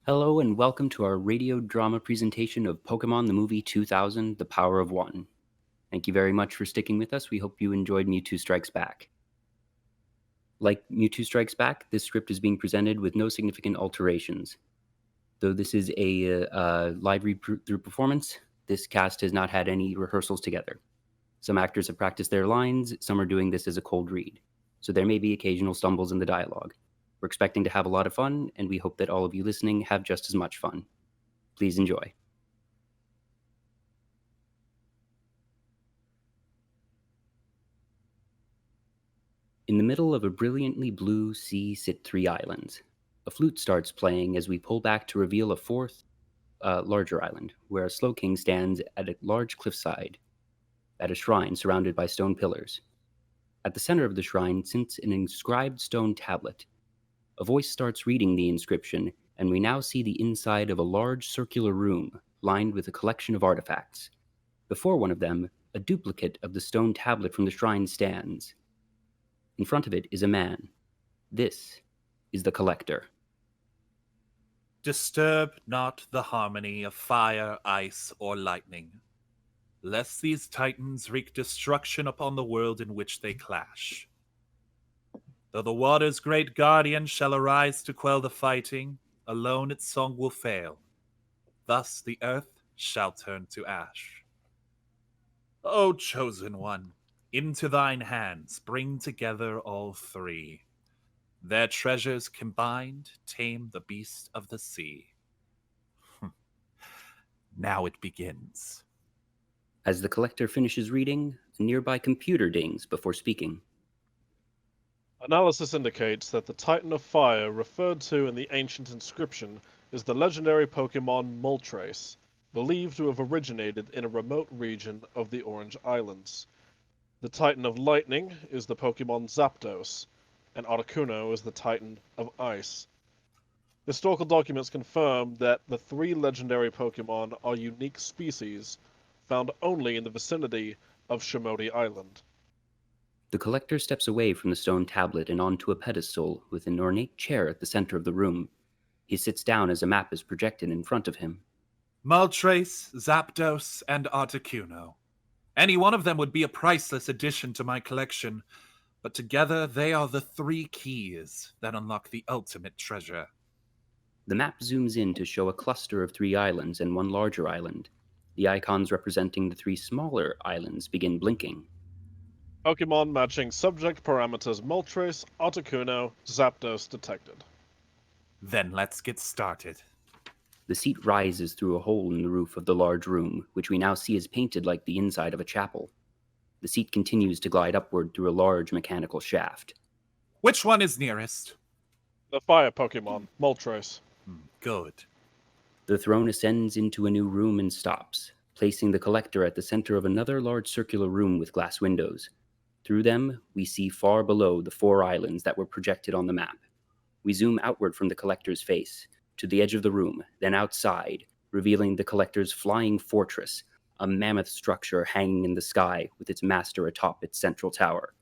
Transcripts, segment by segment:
Hello and welcome to our radio drama presentation of Pokemon the Movie 2000, The Power of One. Thank you very much for sticking with us. We hope you enjoyed Mewtwo Strikes Back. Like Mewtwo Strikes Back, this script is being presented with no significant alterations. Though this is a live read-through performance, this cast has not had any rehearsals together. Some actors have practiced their lines, some are doing this as a cold read, so there may be occasional stumbles in the dialogue. We're expecting to have a lot of fun, and we hope that all of you listening have just as much fun. Please enjoy. In the middle of a brilliantly blue sea sit three islands. A flute starts playing as we pull back to reveal a fourth, larger island, where a Slowking stands at a large cliffside, at a shrine surrounded by stone pillars. At the center of the shrine sits an inscribed stone tablet. A voice starts reading the inscription, and we now see the inside of a large circular room lined with a collection of artifacts. Before one of them, a duplicate of the stone tablet from the shrine stands. In front of it is a man. This is the Collector. Disturb not the harmony of fire, ice, or lightning, lest these titans wreak destruction upon the world in which they clash. Though the water's great guardian shall arise to quell the fighting, alone its song will fail. Thus the earth shall turn to ash. O chosen one, into thine hands bring together all three. Their treasures combined tame the beast of the sea. Now it begins. As the Collector finishes reading, a nearby computer dings before speaking. Analysis indicates that the Titan of Fire referred to in the ancient inscription is the legendary Pokemon Moltres, believed to have originated in a remote region of the Orange Islands. The Titan of Lightning is the Pokemon Zapdos, and Articuno is the Titan of Ice. Historical documents confirm that the three legendary Pokemon are unique species found only in the vicinity of Shimodi Island. The Collector steps away from the stone tablet and onto a pedestal with an ornate chair at the center of the room. He sits down as a map is projected in front of him. Moltres, Zapdos, and Articuno. Any one of them would be a priceless addition to my collection, but together they are the three keys that unlock the ultimate treasure. The map zooms in to show a cluster of three islands and one larger island. The icons representing the three smaller islands begin blinking. Pokemon matching subject parameters Moltres, Articuno, Zapdos detected. Then let's get started. The seat rises through a hole in the roof of the large room, which we now see is painted like the inside of a chapel. The seat continues to glide upward through a large mechanical shaft. Which one is nearest? The fire Pokemon, Moltres. Good. The throne ascends into a new room and stops, placing the Collector at the center of another large circular room with glass windows. Through them, we see far below the four islands that were projected on the map. We zoom outward from the Collector's face, to the edge of the room, then outside, revealing the Collector's flying fortress, a mammoth structure hanging in the sky with its master atop its central tower.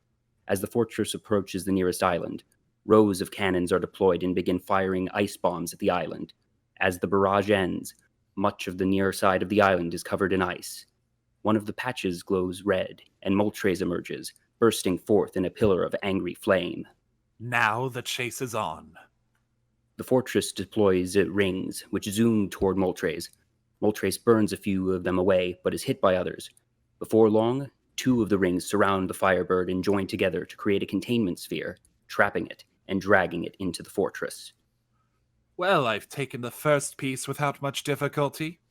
As the fortress approaches the nearest island, rows of cannons are deployed and begin firing ice bombs at the island. As the barrage ends, much of the near side of the island is covered in ice. One of the patches glows red, and Moltres emerges, bursting forth in a pillar of angry flame. Now the chase is on. The fortress deploys rings, which zoom toward Moltres. Moltres burns a few of them away, but is hit by others. Before long, two of the rings surround the Firebird and join together to create a containment sphere, trapping it and dragging it into the fortress. Well, I've taken the first piece without much difficulty.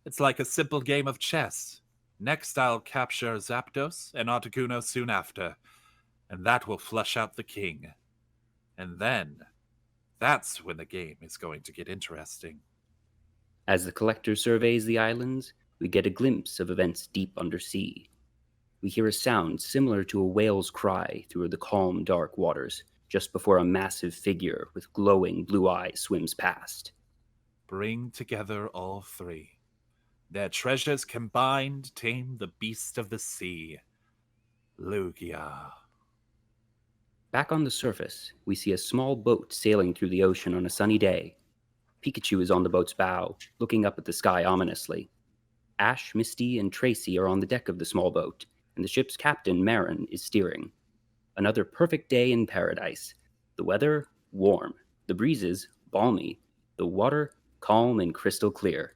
It's like a simple game of chess. Next, I'll capture Zapdos and Articuno soon after, and that will flush out the king. And then, that's when the game is going to get interesting. As the Collector surveys the islands, we get a glimpse of events deep undersea. We hear a sound similar to a whale's cry through the calm, dark waters, just before a massive figure with glowing blue eyes swims past. Bring together all three. Their treasures combined tame the beast of the sea. Lugia. Back on the surface, we see a small boat sailing through the ocean on a sunny day. Pikachu is on the boat's bow, looking up at the sky ominously. Ash, Misty, and Tracey are on the deck of the small boat, and the ship's captain, Maren, is steering. Another perfect day in paradise. The weather, warm. The breezes, balmy. The water, calm and crystal clear.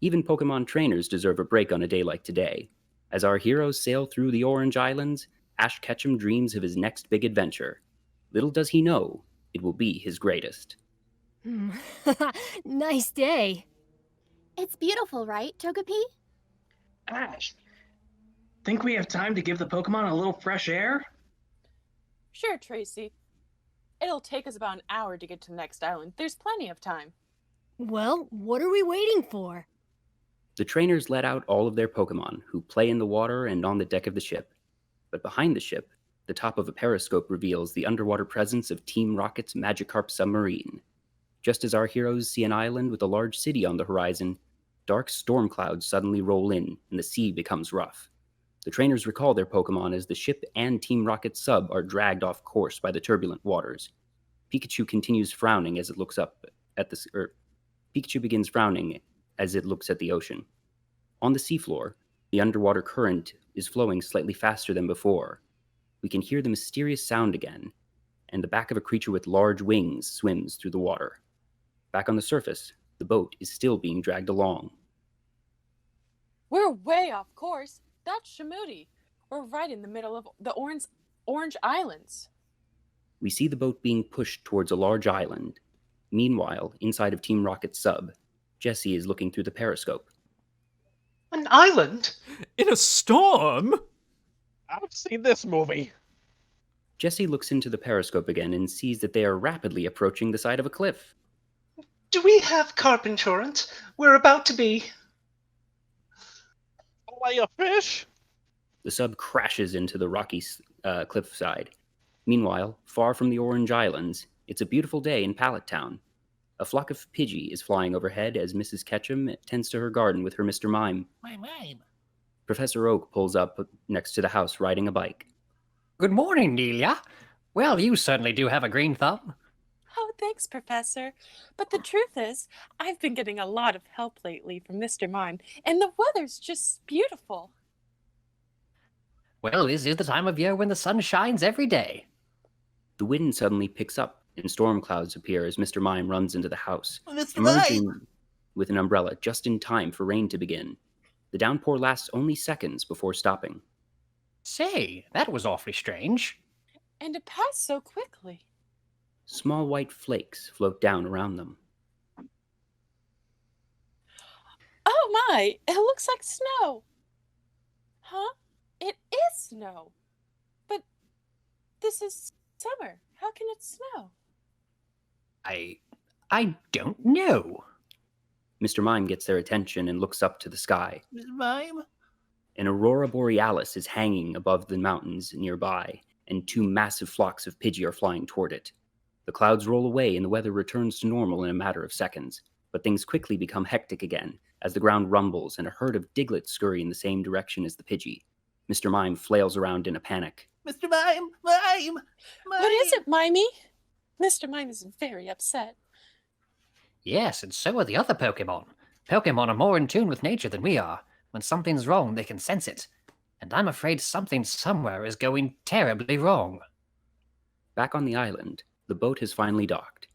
Even Pokemon trainers deserve a break on a day like today. As our heroes sail through the Orange Islands, Ash Ketchum dreams of his next big adventure. Little does he know, it will be his greatest. Nice day. It's beautiful, right, Togepi? Ash, think we have time to give the Pokemon a little fresh air? Sure, Tracey. It'll take us about an hour to get to the next island. There's plenty of time. Well, what are we waiting for? The trainers let out all of their Pokemon, who play in the water and on the deck of the ship. But behind the ship, the top of a periscope reveals the underwater presence of Team Rocket's Magikarp submarine. Just as our heroes see an island with a large city on the horizon, dark storm clouds suddenly roll in, and the sea becomes rough. The trainers recall their Pokemon as the ship and Team Rocket's sub are dragged off course by the turbulent waters. Pikachu continues frowning as it looks up at the... Pikachu begins frowning as it looks at the ocean. On the seafloor, the underwater current is flowing slightly faster than before. We can hear the mysterious sound again, and the back of a creature with large wings swims through the water. Back on the surface, the boat is still being dragged along. We're way off course. That's Shamuti. We're right in the middle of the Orange Islands. We see the boat being pushed towards a large island. Meanwhile, inside of Team Rocket's sub, Jessie is looking through the periscope. An island? In a storm? I've seen this movie. Jessie looks into the periscope again and sees that they are rapidly approaching the side of a cliff. Do we have carp insurance? We're about to be... Fillet a fish? The sub crashes into the rocky cliffside. Meanwhile, far from the Orange Islands, it's a beautiful day in Pallet Town. A flock of Pidgey is flying overhead as Mrs. Ketchum tends to her garden with her Mr. Mime. My mime. Professor Oak pulls up next to the house riding a bike. Good morning, Delia. Well, you certainly do have a green thumb. Oh, thanks, Professor. But the truth is, I've been getting a lot of help lately from Mr. Mime, and the weather's just beautiful. Well, this is the time of year when the sun shines every day. The wind suddenly picks up, and storm clouds appear as Mr. Mime runs into the house, Mr. emerging with an umbrella just in time for rain to begin. The downpour lasts only seconds before stopping. Say, that was awfully strange. And it passed so quickly. Small white flakes float down around them. Oh my, it looks like snow. Huh? It is snow. But this is summer. How can it snow? I don't know. Mr. Mime gets their attention and looks up to the sky. Mr. Mime? An aurora borealis is hanging above the mountains nearby, and two massive flocks of Pidgey are flying toward it. The clouds roll away and the weather returns to normal in a matter of seconds, but things quickly become hectic again as the ground rumbles and a herd of Diglets scurry in the same direction as the Pidgey. Mr. Mime flails around in a panic. Mr. Mime! Mime! Mime! What is it, Mimey? Mr. Mime is very upset. Yes, and so are the other Pokemon. Pokemon are more in tune with nature than we are. When something's wrong, they can sense it. And I'm afraid something somewhere is going terribly wrong. Back on the island, the boat has finally docked.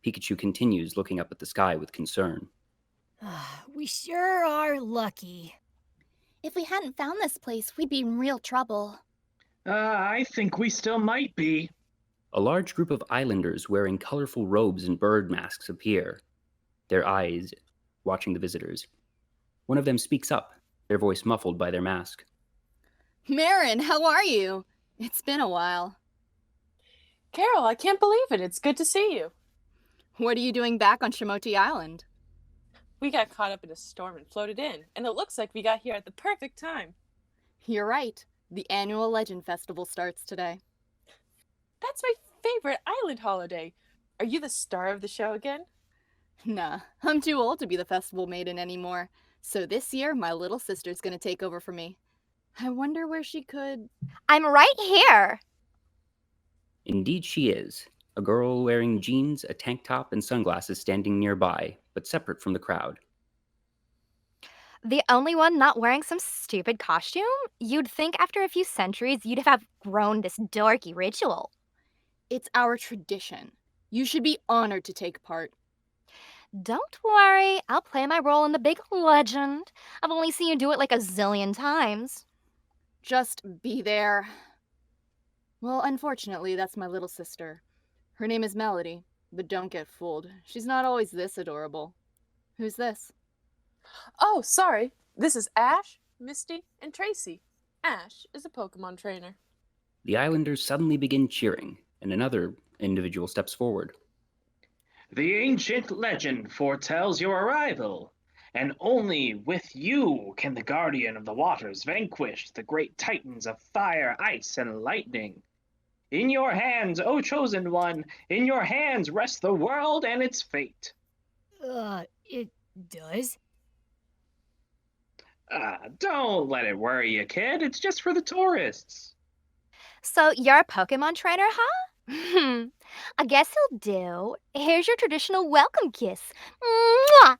Pikachu continues looking up at the sky with concern. We sure are lucky. If we hadn't found this place, we'd be in real trouble. I think we still might be. A large group of islanders wearing colorful robes and bird masks appear, their eyes watching the visitors. One of them speaks up, their voice muffled by their mask. Maren, how are you? It's been a while. Carol, I can't believe it. It's good to see you. What are you doing back on Shimoti Island? We got caught up in a storm and floated in, and it looks like we got here at the perfect time. You're right. The annual Legend Festival starts today. That's my favorite island holiday. Are you the star of the show again? Nah, I'm too old to be the festival maiden anymore. So this year, my little sister's gonna take over for me. I wonder where she could... I'm right here! Indeed she is. A girl wearing jeans, a tank top, and sunglasses standing nearby, but separate from the crowd. The only one not wearing some stupid costume? You'd think after a few centuries you'd have outgrown this dorky ritual. It's our tradition. You should be honored to take part. Don't worry, I'll play my role in the big legend. I've only seen you do it like a zillion times. Just be there. Well, unfortunately, that's my little sister. Her name is Melody, but don't get fooled. She's not always this adorable. Who's this? Oh, sorry. This is Ash, Misty, and Tracey. Ash is a Pokemon trainer. The islanders suddenly begin cheering, and another individual steps forward. The ancient legend foretells your arrival, and only with you can the guardian of the waters vanquish the great titans of fire, ice, and lightning. In your hands, O chosen one, in your hands rests the world and its fate. It does? Don't let it worry you, kid. It's just for the tourists. So you're a Pokemon trainer, huh? I guess he'll do. Here's your traditional welcome kiss. Mwah!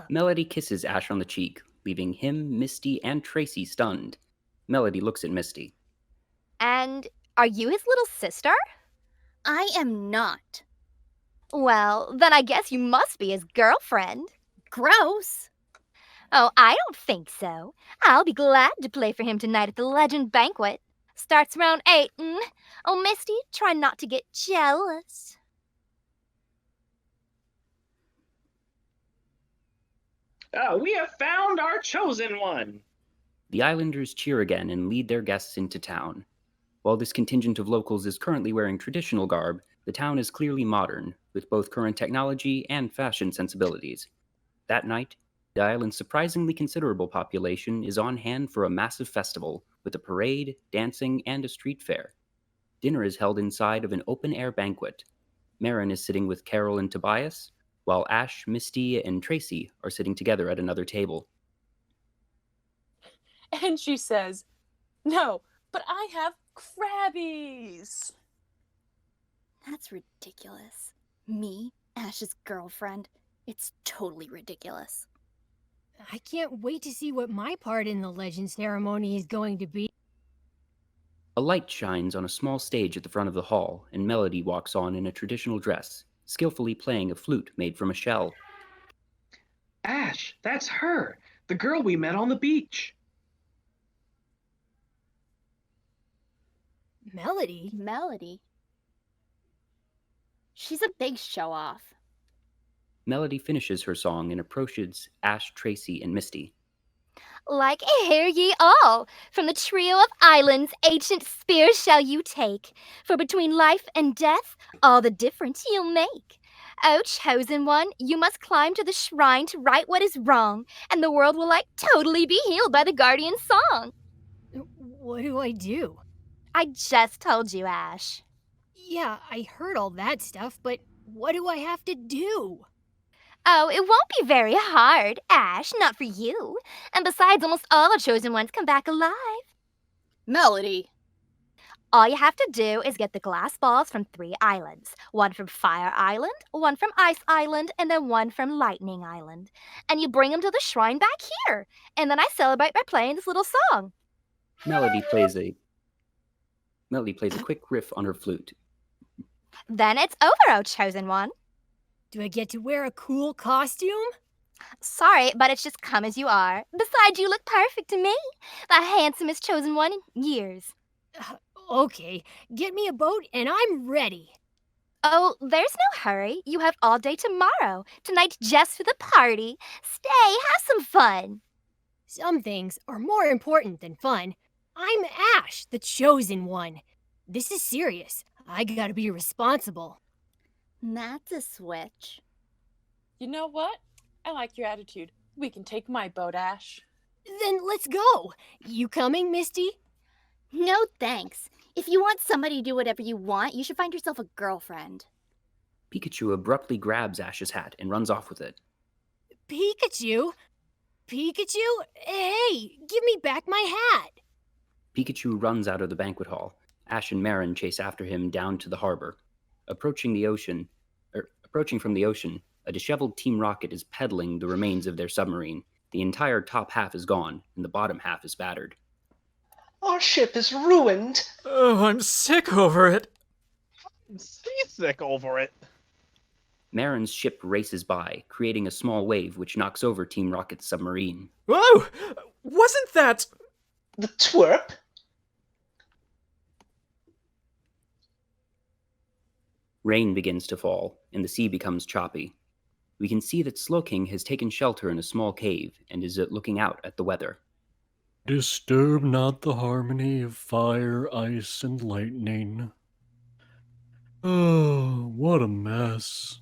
Melody kisses Ash on the cheek, leaving him, Misty, and Tracey stunned. Melody looks at Misty. And are you his little sister? I am not. Well, then I guess you must be his girlfriend. Gross. Oh, I don't think so. I'll be glad to play for him tonight at the Legend Banquet. Starts around 8. Oh, Misty, try not to get jealous. We have found our chosen one. The islanders cheer again and lead their guests into town. While this contingent of locals is currently wearing traditional garb, the town is clearly modern, with both current technology and fashion sensibilities. That night, the island's surprisingly considerable population is on hand for a massive festival, with a parade, dancing, and a street fair. Dinner is held inside of an open-air banquet. Maren is sitting with Carol and Tobias, while Ash, Misty, and Tracey are sitting together at another table. And she says, "No, but I have Krabbies." That's ridiculous. Me, Ash's girlfriend. It's totally ridiculous. I can't wait to see what my part in the legend ceremony is going to be. A light shines on a small stage at the front of the hall, and Melody walks on in a traditional dress, skillfully playing a flute made from a shell. Ash, that's her, the girl we met on the beach. Melody? Melody? She's a big show-off. Melody finishes her song and approaches Ash, Tracey, and Misty. Like, hear ye all, from the trio of islands ancient spears shall you take, for between life and death all the difference you'll make. O chosen one, you must climb to the shrine to right what is wrong, and the world will totally be healed by the guardian song. What do I do? I just told you, Ash. Yeah, I heard all that stuff, but what do I have to do? Oh, it won't be very hard, Ash, not for you. And besides, almost all the chosen ones come back alive. Melody! All you have to do is get the glass balls from 3 islands. One from Fire Island, one from Ice Island, and then one from Lightning Island. And you bring them to the shrine back here. And then I celebrate by playing this little song. Melody plays a quick riff on her flute. Then it's over, oh chosen one. Do I get to wear a cool costume? Sorry, but it's just come as you are. Besides, you look perfect to me. The handsomest chosen one in years. Okay, get me a boat and I'm ready. Oh, there's no hurry. You have all day tomorrow. Tonight's just for the party. Stay, have some fun. Some things are more important than fun. I'm Ash, the chosen one. This is serious. I gotta be responsible. That's a switch. You know what? I like your attitude. We can take my boat, Ash. Then let's go. You coming, Misty? No thanks. If you want somebody to do whatever you want, you should find yourself a girlfriend. Pikachu abruptly grabs Ash's hat and runs off with it. Pikachu? Pikachu? Hey, give me back my hat. Pikachu runs out of the banquet hall. Ash and Maren chase after him down to the harbor. Approaching from the ocean, a disheveled Team Rocket is peddling the remains of their submarine. The entire top half is gone, and the bottom half is battered. Our ship is ruined. Oh, I'm sick over it. I'm seasick over it. Maren's ship races by, creating a small wave which knocks over Team Rocket's submarine. Whoa! Wasn't that... The twerp? Rain begins to fall, and the sea becomes choppy. We can see that Slowking has taken shelter in a small cave and is looking out at the weather. Disturb not the harmony of fire, ice, and lightning. Oh, what a mess.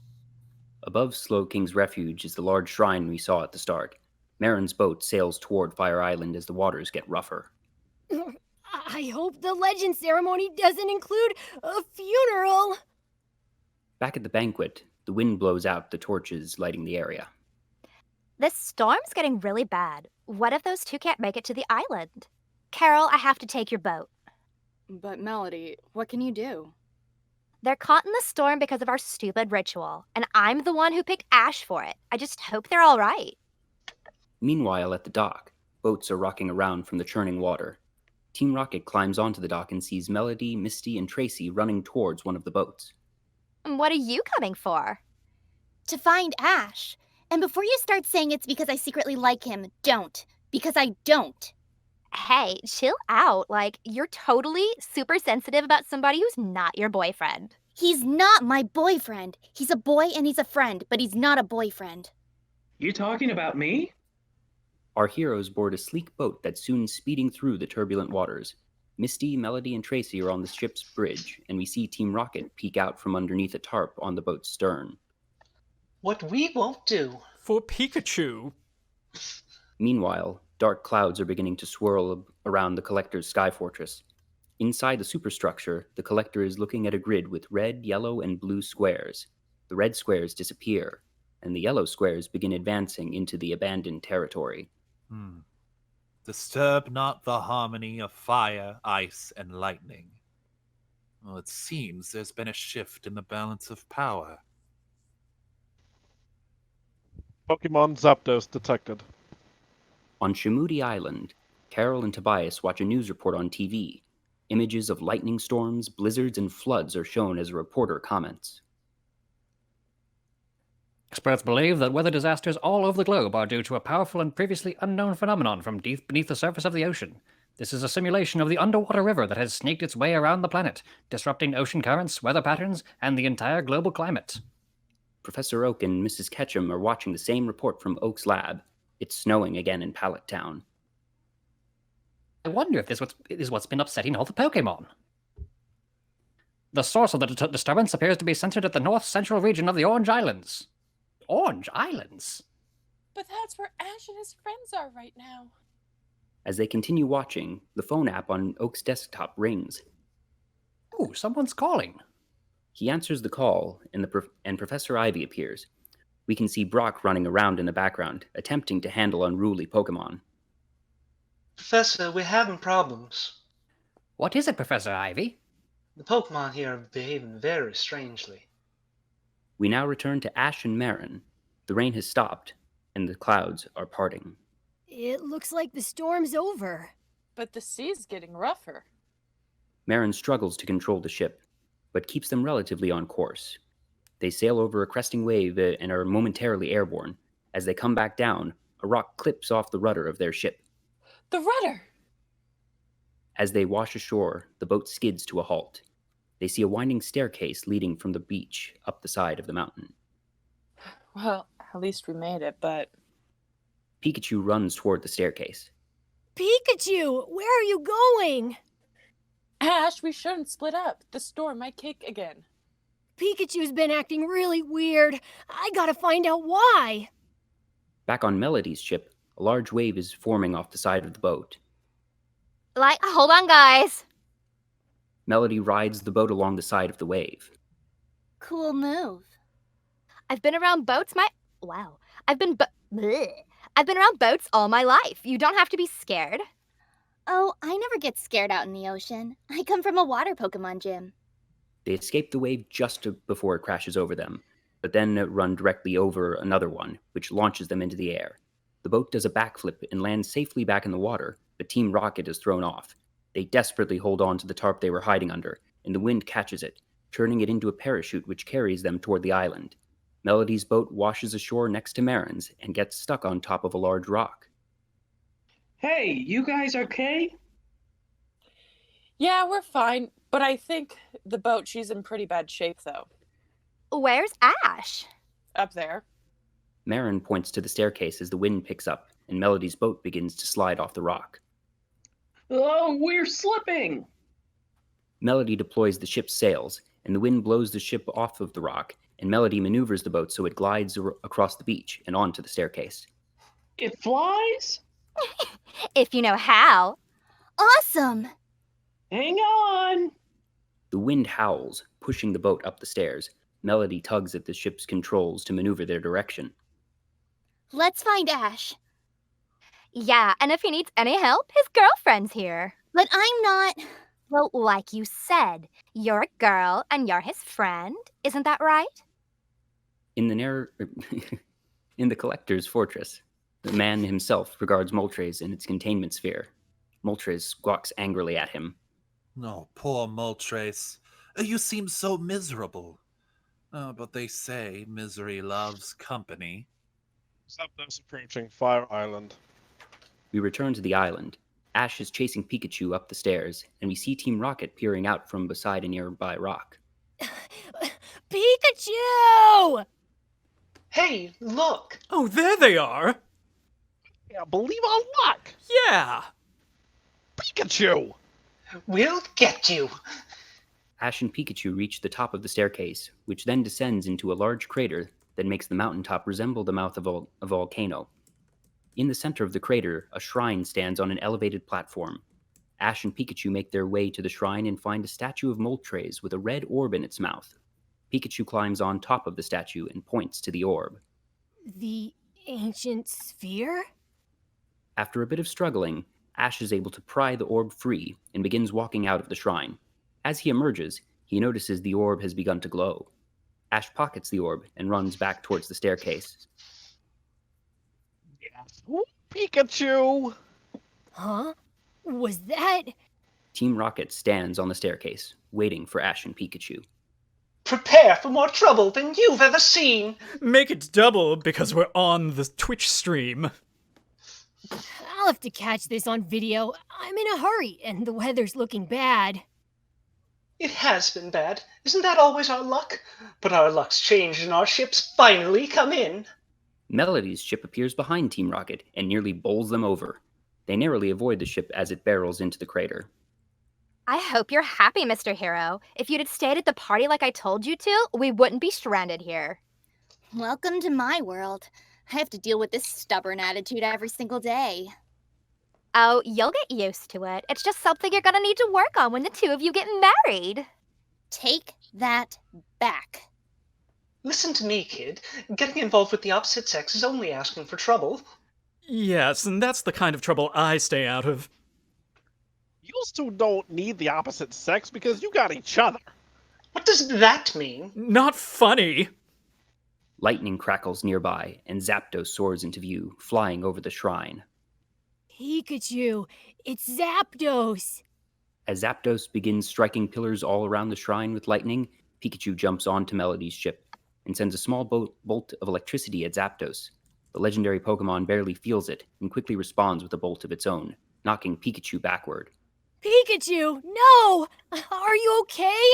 Above Slowking's refuge is the large shrine we saw at the start. Maren's boat sails toward Fire Island as the waters get rougher. I hope the legend ceremony doesn't include a funeral. Back at the banquet, the wind blows out the torches lighting the area. This storm's getting really bad. What if those two can't make it to the island? Carol, I have to take your boat. But Melody, what can you do? They're caught in the storm because of our stupid ritual, and I'm the one who picked Ash for it. I just hope they're all right. Meanwhile, at the dock, boats are rocking around from the churning water. Team Rocket climbs onto the dock and sees Melody, Misty, and Tracey running towards one of the boats. What are you coming for? To find Ash. And before you start saying it's because I secretly like him, don't. Because I don't. Hey, chill out. Like, you're totally super sensitive about somebody who's not your boyfriend. He's not my boyfriend. He's a boy and he's a friend, but he's not a boyfriend. You talking about me? Our heroes board a sleek boat that's soon speeding through the turbulent waters. Misty, Melody, and Tracey are on the ship's bridge, and we see Team Rocket peek out from underneath a tarp on the boat's stern. What we won't do. For Pikachu. Meanwhile, dark clouds are beginning to swirl around the Collector's sky fortress. Inside the superstructure, the Collector is looking at a grid with red, yellow, and blue squares. The red squares disappear, and the yellow squares begin advancing into the abandoned territory. Disturb not the harmony of fire, ice, and lightning. Well, it seems there's been a shift in the balance of power. Pokemon Zapdos detected. On Shimudi Island, Carol and Tobias watch a news report on TV. Images of lightning storms, blizzards, and floods are shown as a reporter comments. Experts believe that weather disasters all over the globe are due to a powerful and previously unknown phenomenon from deep beneath the surface of the ocean. This is a simulation of the underwater river that has snaked its way around the planet, disrupting ocean currents, weather patterns, and the entire global climate. Professor Oak and Mrs. Ketchum are watching the same report from Oak's lab. It's snowing again in Pallet Town. I wonder if this is what's been upsetting all the Pokemon. The source of the disturbance appears to be centered at the north-central region of the Orange Islands. Orange Islands? But that's where Ash and his friends are right now. As they continue watching, the phone app on Oak's desktop rings. Ooh, someone's calling. He answers the call, and Professor Ivy appears. We can see Brock running around in the background, attempting to handle unruly Pokemon. Professor, we're having problems. What is it, Professor Ivy? The Pokemon here are behaving very strangely. We now return to Ash and Maren. The rain has stopped, and the clouds are parting. It looks like the storm's over. But the sea's getting rougher. Maren struggles to control the ship, but keeps them relatively on course. They sail over a cresting wave and are momentarily airborne. As they come back down, a rock clips off the rudder of their ship. The rudder! As they wash ashore, the boat skids to a halt. They see a winding staircase leading from the beach up the side of the mountain. Well, at least we made it, but... Pikachu runs toward the staircase. Pikachu, where are you going? Ash, we shouldn't split up. The storm might kick again. Pikachu's been acting really weird. I gotta find out why. Back on Melody's ship, a large wave is forming off the side of the boat. Hold on, guys. Melody rides the boat along the side of the wave. Cool move. I've been around boats I've been around boats all my life. You don't have to be scared. Oh, I never get scared out in the ocean. I come from a water Pokemon gym. They escape the wave just before it crashes over them, but then run directly over another one, which launches them into the air. The boat does a backflip and lands safely back in the water, but Team Rocket is thrown off. They desperately hold on to the tarp they were hiding under, and the wind catches it, turning it into a parachute which carries them toward the island. Melody's boat washes ashore next to Maren's and gets stuck on top of a large rock. Hey, you guys okay? Yeah, we're fine, but I think the boat, she's in pretty bad shape, though. Where's Ash? Up there. Maren points to the staircase as the wind picks up, and Melody's boat begins to slide off the rock. Oh, we're slipping! Melody deploys the ship's sails, and the wind blows the ship off of the rock, and Melody maneuvers the boat so it glides across the beach and onto the staircase. It flies? If you know how. Awesome! Hang on! The wind howls, pushing the boat up the stairs. Melody tugs at the ship's controls to maneuver their direction. Let's find Ash. Yeah, and if he needs any help, his girlfriend's here. But I'm not... Well, like you said, you're a girl and you're his friend. Isn't that right? In the Collector's fortress, the man himself regards Moltres in its containment sphere. Moltres squawks angrily at him. No, poor Moltres. You seem so miserable. But they say misery loves company. Zapdos approaching Fire Island. We return to the island. Ash is chasing Pikachu up the stairs, and we see Team Rocket peering out from beside a nearby rock. Pikachu! Hey, look! Oh, there they are! Yeah, believe our luck! Yeah! Pikachu! We'll get you! Ash and Pikachu reach the top of the staircase, which then descends into a large crater that makes the mountaintop resemble the mouth of a volcano. In the center of the crater, a shrine stands on an elevated platform. Ash and Pikachu make their way to the shrine and find a statue of Moltres with a red orb in its mouth. Pikachu climbs on top of the statue and points to the orb. The ancient sphere? After a bit of struggling, Ash is able to pry the orb free and begins walking out of the shrine. As he emerges, he notices the orb has begun to glow. Ash pockets the orb and runs back towards the staircase. Ooh, Pikachu! Huh? Was that... Team Rocket stands on the staircase, waiting for Ash and Pikachu. Prepare for more trouble than you've ever seen! Make it double because we're on the Twitch stream. I'll have to catch this on video. I'm in a hurry, and the weather's looking bad. It has been bad. Isn't that always our luck? But our luck's changed and our ship's finally come in. Melody's ship appears behind Team Rocket and nearly bowls them over. They narrowly avoid the ship as it barrels into the crater. I hope you're happy, Mr. Hero. If you'd have stayed at the party like I told you to, we wouldn't be stranded here. Welcome to my world. I have to deal with this stubborn attitude every single day. Oh, you'll get used to it. It's just something you're gonna need to work on when the two of you get married. Take that back. Listen to me, kid. Getting involved with the opposite sex is only asking for trouble. Yes, and that's the kind of trouble I stay out of. You two don't need the opposite sex because you got each other. What does that mean? Not funny. Lightning crackles nearby, and Zapdos soars into view, flying over the shrine. Pikachu, it's Zapdos! As Zapdos begins striking pillars all around the shrine with lightning, Pikachu jumps onto Melody's ship and sends a small bolt of electricity at Zapdos. The legendary Pokemon barely feels it and quickly responds with a bolt of its own, knocking Pikachu backward. Pikachu, no! Are you okay?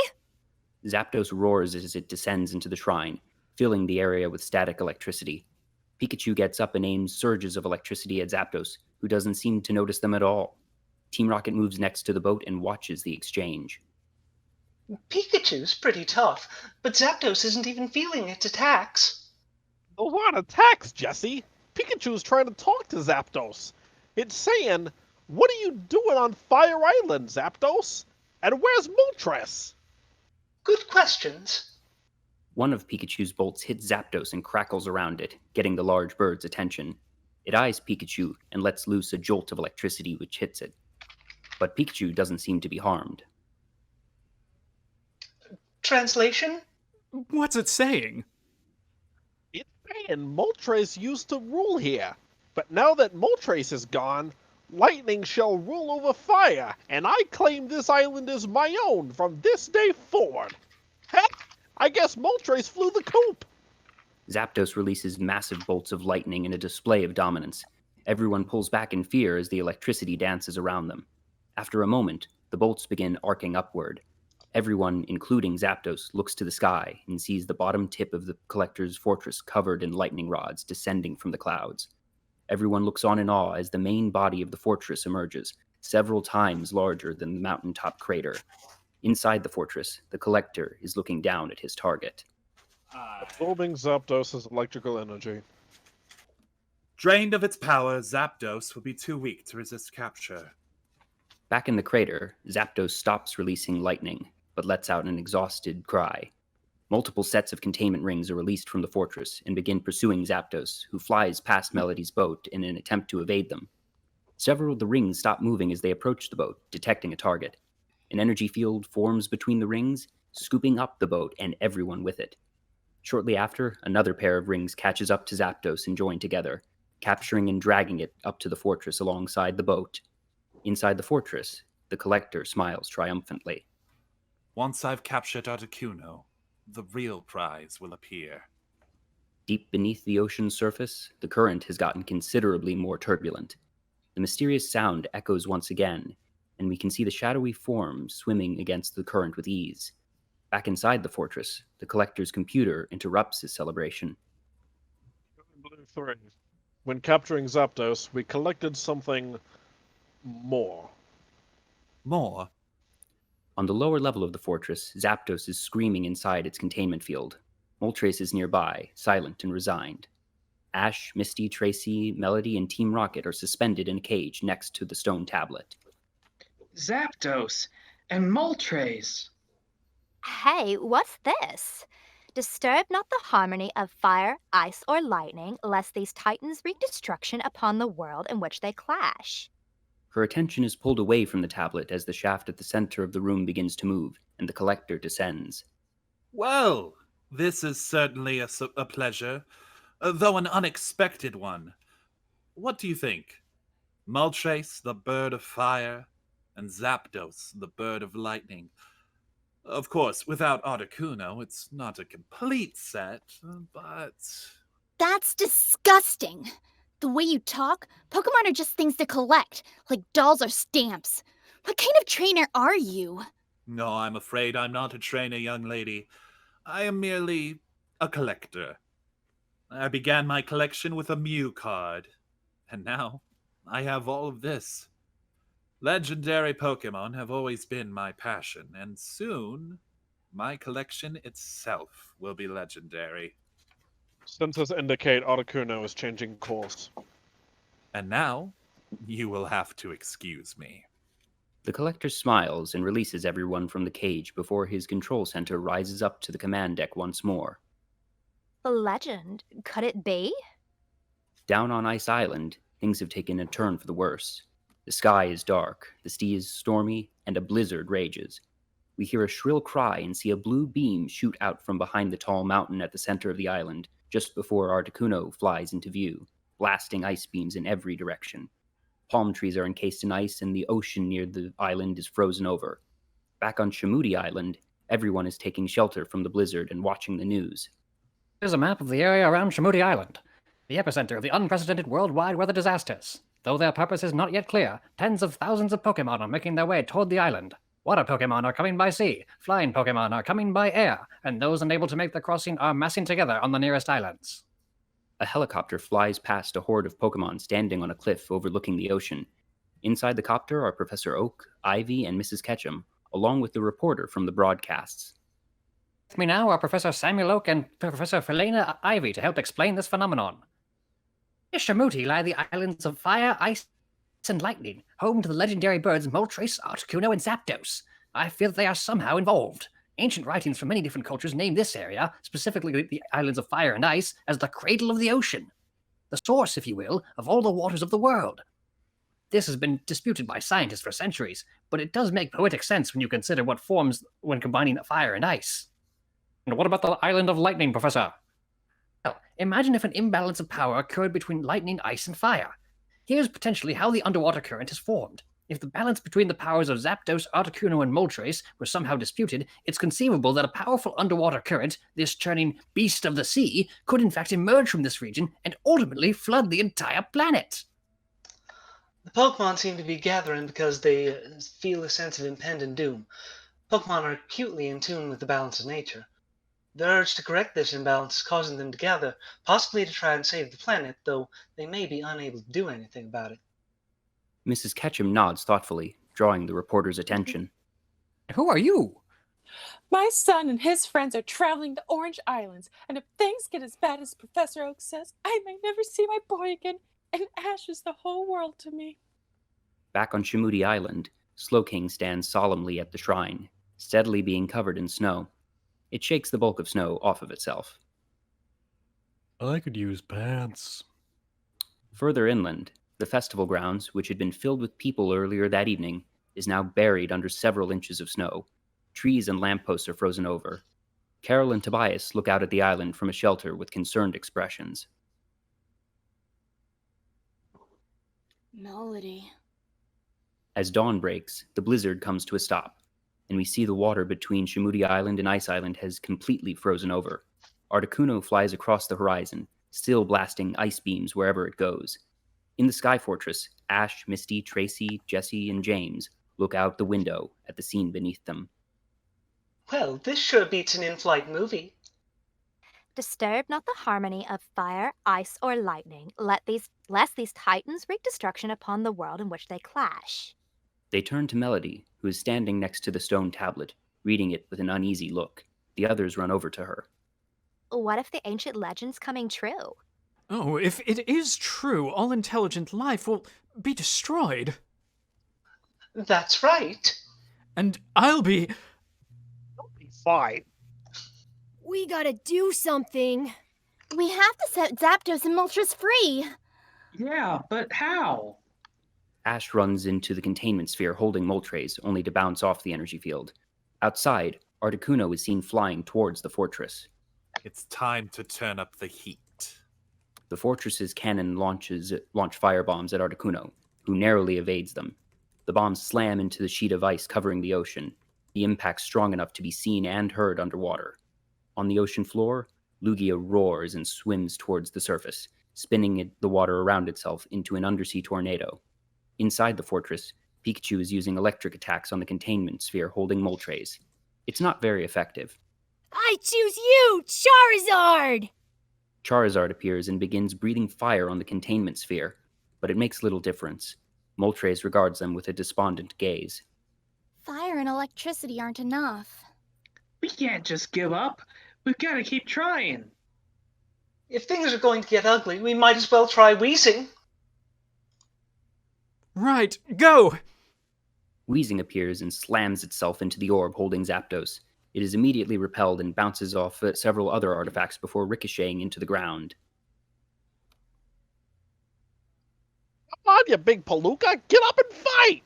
Zapdos roars as it descends into the shrine, filling the area with static electricity. Pikachu gets up and aims surges of electricity at Zapdos, who doesn't seem to notice them at all. Team Rocket moves next to the boat and watches the exchange. Pikachu's pretty tough, but Zapdos isn't even feeling its attacks. Those aren't attacks, Jessie. Pikachu's trying to talk to Zapdos. It's saying, "What are you doing on Fire Island, Zapdos? And where's Moltres?" Good questions. One of Pikachu's bolts hits Zapdos and crackles around it, getting the large bird's attention. It eyes Pikachu and lets loose a jolt of electricity which hits it. But Pikachu doesn't seem to be harmed. Translation? What's it saying? It's saying Moltres used to rule here, but now that Moltres is gone, lightning shall rule over fire, and I claim this island is my own from this day forward. Heck, I guess Moltres flew the coop. Zapdos releases massive bolts of lightning in a display of dominance. Everyone pulls back in fear as the electricity dances around them. After a moment, the bolts begin arcing upward. Everyone, including Zapdos, looks to the sky and sees the bottom tip of the Collector's fortress covered in lightning rods descending from the clouds. Everyone looks on in awe as the main body of the fortress emerges, several times larger than the mountaintop crater. Inside the fortress, the Collector is looking down at his target. Absorbing Zapdos' electrical energy. Drained of its power, Zapdos will be too weak to resist capture. Back in the crater, Zapdos stops releasing lightning, but lets out an exhausted cry. Multiple sets of containment rings are released from the fortress and begin pursuing Zapdos, who flies past Melody's boat in an attempt to evade them. Several of the rings stop moving as they approach the boat, detecting a target. An energy field forms between the rings, scooping up the boat and everyone with it. Shortly after, another pair of rings catches up to Zapdos and join together, capturing and dragging it up to the fortress alongside the boat. Inside the fortress, the Collector smiles triumphantly. Once I've captured Articuno, the real prize will appear. Deep beneath the ocean's surface, the current has gotten considerably more turbulent. The mysterious sound echoes once again, and we can see the shadowy form swimming against the current with ease. Back inside the fortress, the Collector's computer interrupts his celebration. Blue 3. When capturing Zapdos, we collected something more. More? On the lower level of the fortress, Zapdos is screaming inside its containment field. Moltres is nearby, silent and resigned. Ash, Misty, Tracey, Melody, and Team Rocket are suspended in a cage next to the stone tablet. Zapdos and Moltres. Hey, what's this? Disturb not the harmony of fire, ice, or lightning, lest these titans wreak destruction upon the world in which they clash. Her attention is pulled away from the tablet as the shaft at the center of the room begins to move, and the Collector descends. Well, this is certainly a pleasure, though an unexpected one. What do you think? Moltres, the bird of fire, and Zapdos, the bird of lightning. Of course, without Articuno, it's not a complete set, but... That's disgusting! The way you talk, Pokemon are just things to collect, like dolls or stamps. What kind of trainer are you? No, I'm afraid I'm not a trainer, young lady. I am merely a collector. I began my collection with a Mew card, and now I have all of this. Legendary Pokemon have always been my passion, and soon my collection itself will be legendary. Sensors indicate Articuno is changing course. And now, you will have to excuse me. The Collector smiles and releases everyone from the cage before his control center rises up to the command deck once more. Legend? Could it be? Down on Ice Island, things have taken a turn for the worse. The sky is dark, the sea is stormy, and a blizzard rages. We hear a shrill cry and see a blue beam shoot out from behind the tall mountain at the center of the island, just before Articuno flies into view, blasting ice beams in every direction. Palm trees are encased in ice, and the ocean near the island is frozen over. Back on Shamoody Island, everyone is taking shelter from the blizzard and watching the news. Here's a map of the area around Shamoody Island, the epicenter of the unprecedented worldwide weather disasters. Though their purpose is not yet clear, tens of thousands of Pokemon are making their way toward the island. Water Pokemon are coming by sea, flying Pokemon are coming by air, and those unable to make the crossing are massing together on the nearest islands. A helicopter flies past a horde of Pokemon standing on a cliff overlooking the ocean. Inside the copter are Professor Oak, Ivy, and Mrs. Ketchum, along with the reporter from the broadcasts. With me now are Professor Samuel Oak and Professor Felina Ivy to help explain this phenomenon. Near Shamoody lie the islands of fire, ice, and lightning, home to the legendary birds Moltres, Articuno, and Zapdos. I feel that they are somehow involved. Ancient writings from many different cultures name this area, specifically the islands of fire and ice, as the cradle of the ocean. The source, if you will, of all the waters of the world. This has been disputed by scientists for centuries, but it does make poetic sense when you consider what forms when combining fire and ice. And what about the island of lightning, Professor? Well, imagine if an imbalance of power occurred between lightning, ice, and fire. Here's potentially how the underwater current is formed. If the balance between the powers of Zapdos, Articuno, and Moltres were somehow disputed, it's conceivable that a powerful underwater current, this churning beast of the sea, could in fact emerge from this region and ultimately flood the entire planet. The Pokemon seem to be gathering because they feel a sense of impending doom. Pokemon are acutely in tune with the balance of nature. The urge to correct this imbalance is causing them to gather, possibly to try and save the planet, though they may be unable to do anything about it. Mrs. Ketchum nods thoughtfully, drawing the reporter's attention. Who are you? My son and his friends are traveling to Orange Islands, and if things get as bad as Professor Oak says, I may never see my boy again, and Ash is the whole world to me. Back on Shimudi Island, Slowking stands solemnly at the shrine, steadily being covered in snow. It shakes the bulk of snow off of itself. I could use pants. Further inland, the festival grounds, which had been filled with people earlier that evening, is now buried under several inches of snow. Trees and lampposts are frozen over. Carol and Tobias look out at the island from a shelter with concerned expressions. Melody. As dawn breaks, the blizzard comes to a stop, and we see the water between Shimudi Island and Ice Island has completely frozen over. Articuno flies across the horizon, still blasting ice beams wherever it goes. In the Sky Fortress, Ash, Misty, Tracey, Jessie, and James look out the window at the scene beneath them. Well, this sure beats an in-flight movie. Disturb not the harmony of fire, ice, or lightning, lest these titans wreak destruction upon the world in which they clash. They turn to Melody, who is standing next to the stone tablet, reading it with an uneasy look. The others run over to her. What if the ancient legend's coming true? Oh, if it is true, all intelligent life will be destroyed. That's right. And I'll be fine. We gotta do something. We have to set Zapdos and Moltres free. Yeah, but how? Ash runs into the containment sphere holding Moltres, only to bounce off the energy field. Outside, Articuno is seen flying towards the fortress. It's time to turn up the heat. The fortress's cannon launch firebombs at Articuno, who narrowly evades them. The bombs slam into the sheet of ice covering the ocean, the impact strong enough to be seen and heard underwater. On the ocean floor, Lugia roars and swims towards the surface, spinning the water around itself into an undersea tornado. Inside the fortress, Pikachu is using electric attacks on the containment sphere holding Moltres. It's not very effective. I choose you, Charizard! Charizard appears and begins breathing fire on the containment sphere, but it makes little difference. Moltres regards them with a despondent gaze. Fire and electricity aren't enough. We can't just give up. We've got to keep trying. If things are going to get ugly, we might as well try wheezing. Right, go! Wheezing appears and slams itself into the orb holding Zapdos. It is immediately repelled and bounces off several other artifacts before ricocheting into the ground. Come on, you big palooka! Get up and fight!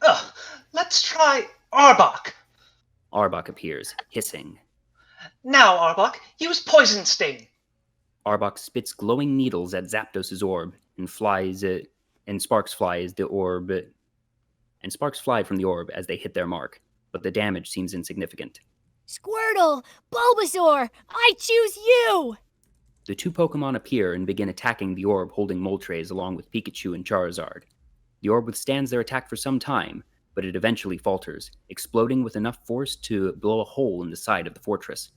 Ugh, let's try Arbok. Arbok appears, hissing. Now, Arbok, use Poison Sting. Arbok spits glowing needles at Zapdos' orb and sparks fly from the orb as they hit their mark, but the damage seems insignificant. Squirtle! Bulbasaur! I choose you! The two Pokemon appear and begin attacking the orb holding Moltres along with Pikachu and Charizard. The orb withstands their attack for some time, but it eventually falters, exploding with enough force to blow a hole in the side of the fortress.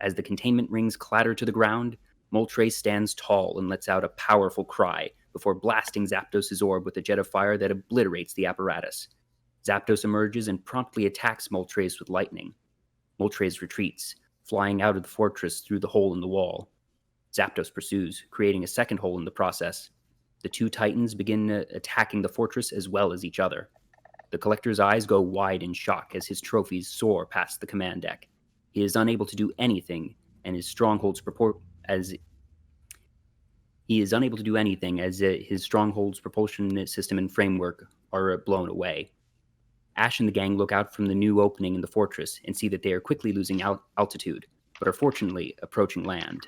As the containment rings clatter to the ground, Moltres stands tall and lets out a powerful cry before blasting Zapdos' orb with a jet of fire that obliterates the apparatus. Zapdos emerges and promptly attacks Moltres with lightning. Moltres retreats, flying out of the fortress through the hole in the wall. Zapdos pursues, creating a second hole in the process. The two titans begin attacking the fortress as well as each other. The collector's eyes go wide in shock as his trophies soar past the command deck. He is unable to do anything, and his stronghold's propulsion system and framework are blown away. Ash and the gang look out from the new opening in the fortress and see that they are quickly losing altitude, but are fortunately approaching land.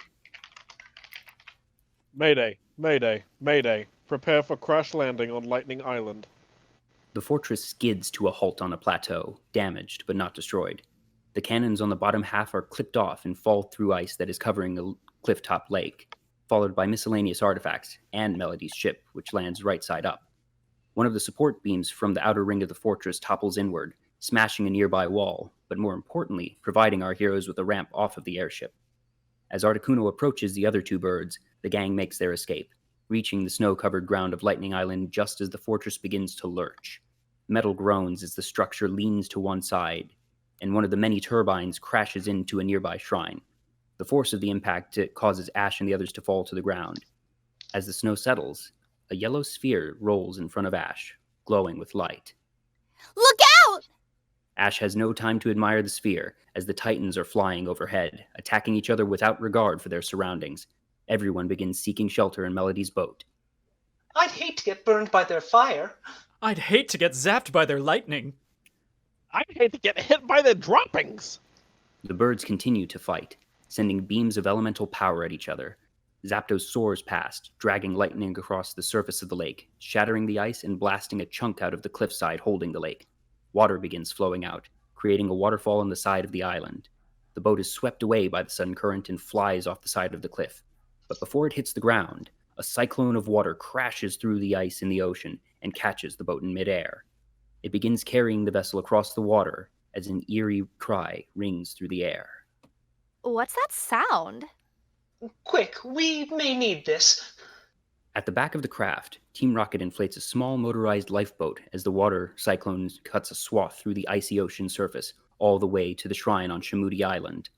Mayday, mayday, mayday. Prepare for crash landing on Lightning Island. The fortress skids to a halt on a plateau, damaged but not destroyed. The cannons on the bottom half are clipped off and fall through ice that is covering a cliff-top lake, followed by miscellaneous artifacts and Melody's ship, which lands right side up. One of the support beams from the outer ring of the fortress topples inward, smashing a nearby wall, but more importantly, providing our heroes with a ramp off of the airship. As Articuno approaches the other two birds, the gang makes their escape, reaching the snow-covered ground of Lightning Island just as the fortress begins to lurch. Metal groans as the structure leans to one side, and one of the many turbines crashes into a nearby shrine. The force of the impact causes Ash and the others to fall to the ground. As the snow settles, a yellow sphere rolls in front of Ash, glowing with light. Look out! Ash has no time to admire the sphere, as the Titans are flying overhead, attacking each other without regard for their surroundings. Everyone begins seeking shelter in Melody's boat. I'd hate to get burned by their fire. I'd hate to get zapped by their lightning. I'd hate to get hit by their droppings. The birds continue to fight, sending beams of elemental power at each other. Zapdos soars past, dragging lightning across the surface of the lake, shattering the ice and blasting a chunk out of the cliffside holding the lake. Water begins flowing out, creating a waterfall on the side of the island. The boat is swept away by the sudden current and flies off the side of the cliff. But before it hits the ground, a cyclone of water crashes through the ice in the ocean and catches the boat in midair. It begins carrying the vessel across the water as an eerie cry rings through the air. What's that sound? Quick, we may need this. At the back of the craft, Team Rocket inflates a small motorized lifeboat as the water cyclone cuts a swath through the icy ocean surface all the way to the shrine on Shamoody Island.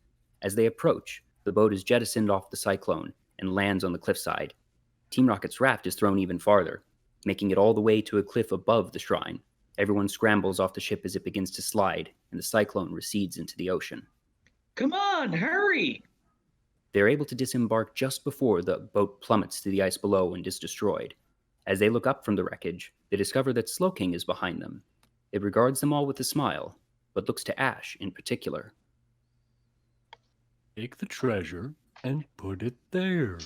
As they approach, the boat is jettisoned off the cyclone and lands on the cliffside. Team Rocket's raft is thrown even farther, making it all the way to a cliff above the shrine. Everyone scrambles off the ship as it begins to slide, and the cyclone recedes into the ocean. Come on, hurry! They're able to disembark just before the boat plummets to the ice below and is destroyed. As they look up from the wreckage, they discover that Slowking is behind them. It regards them all with a smile, but looks to Ash in particular. Take the treasure and put it there.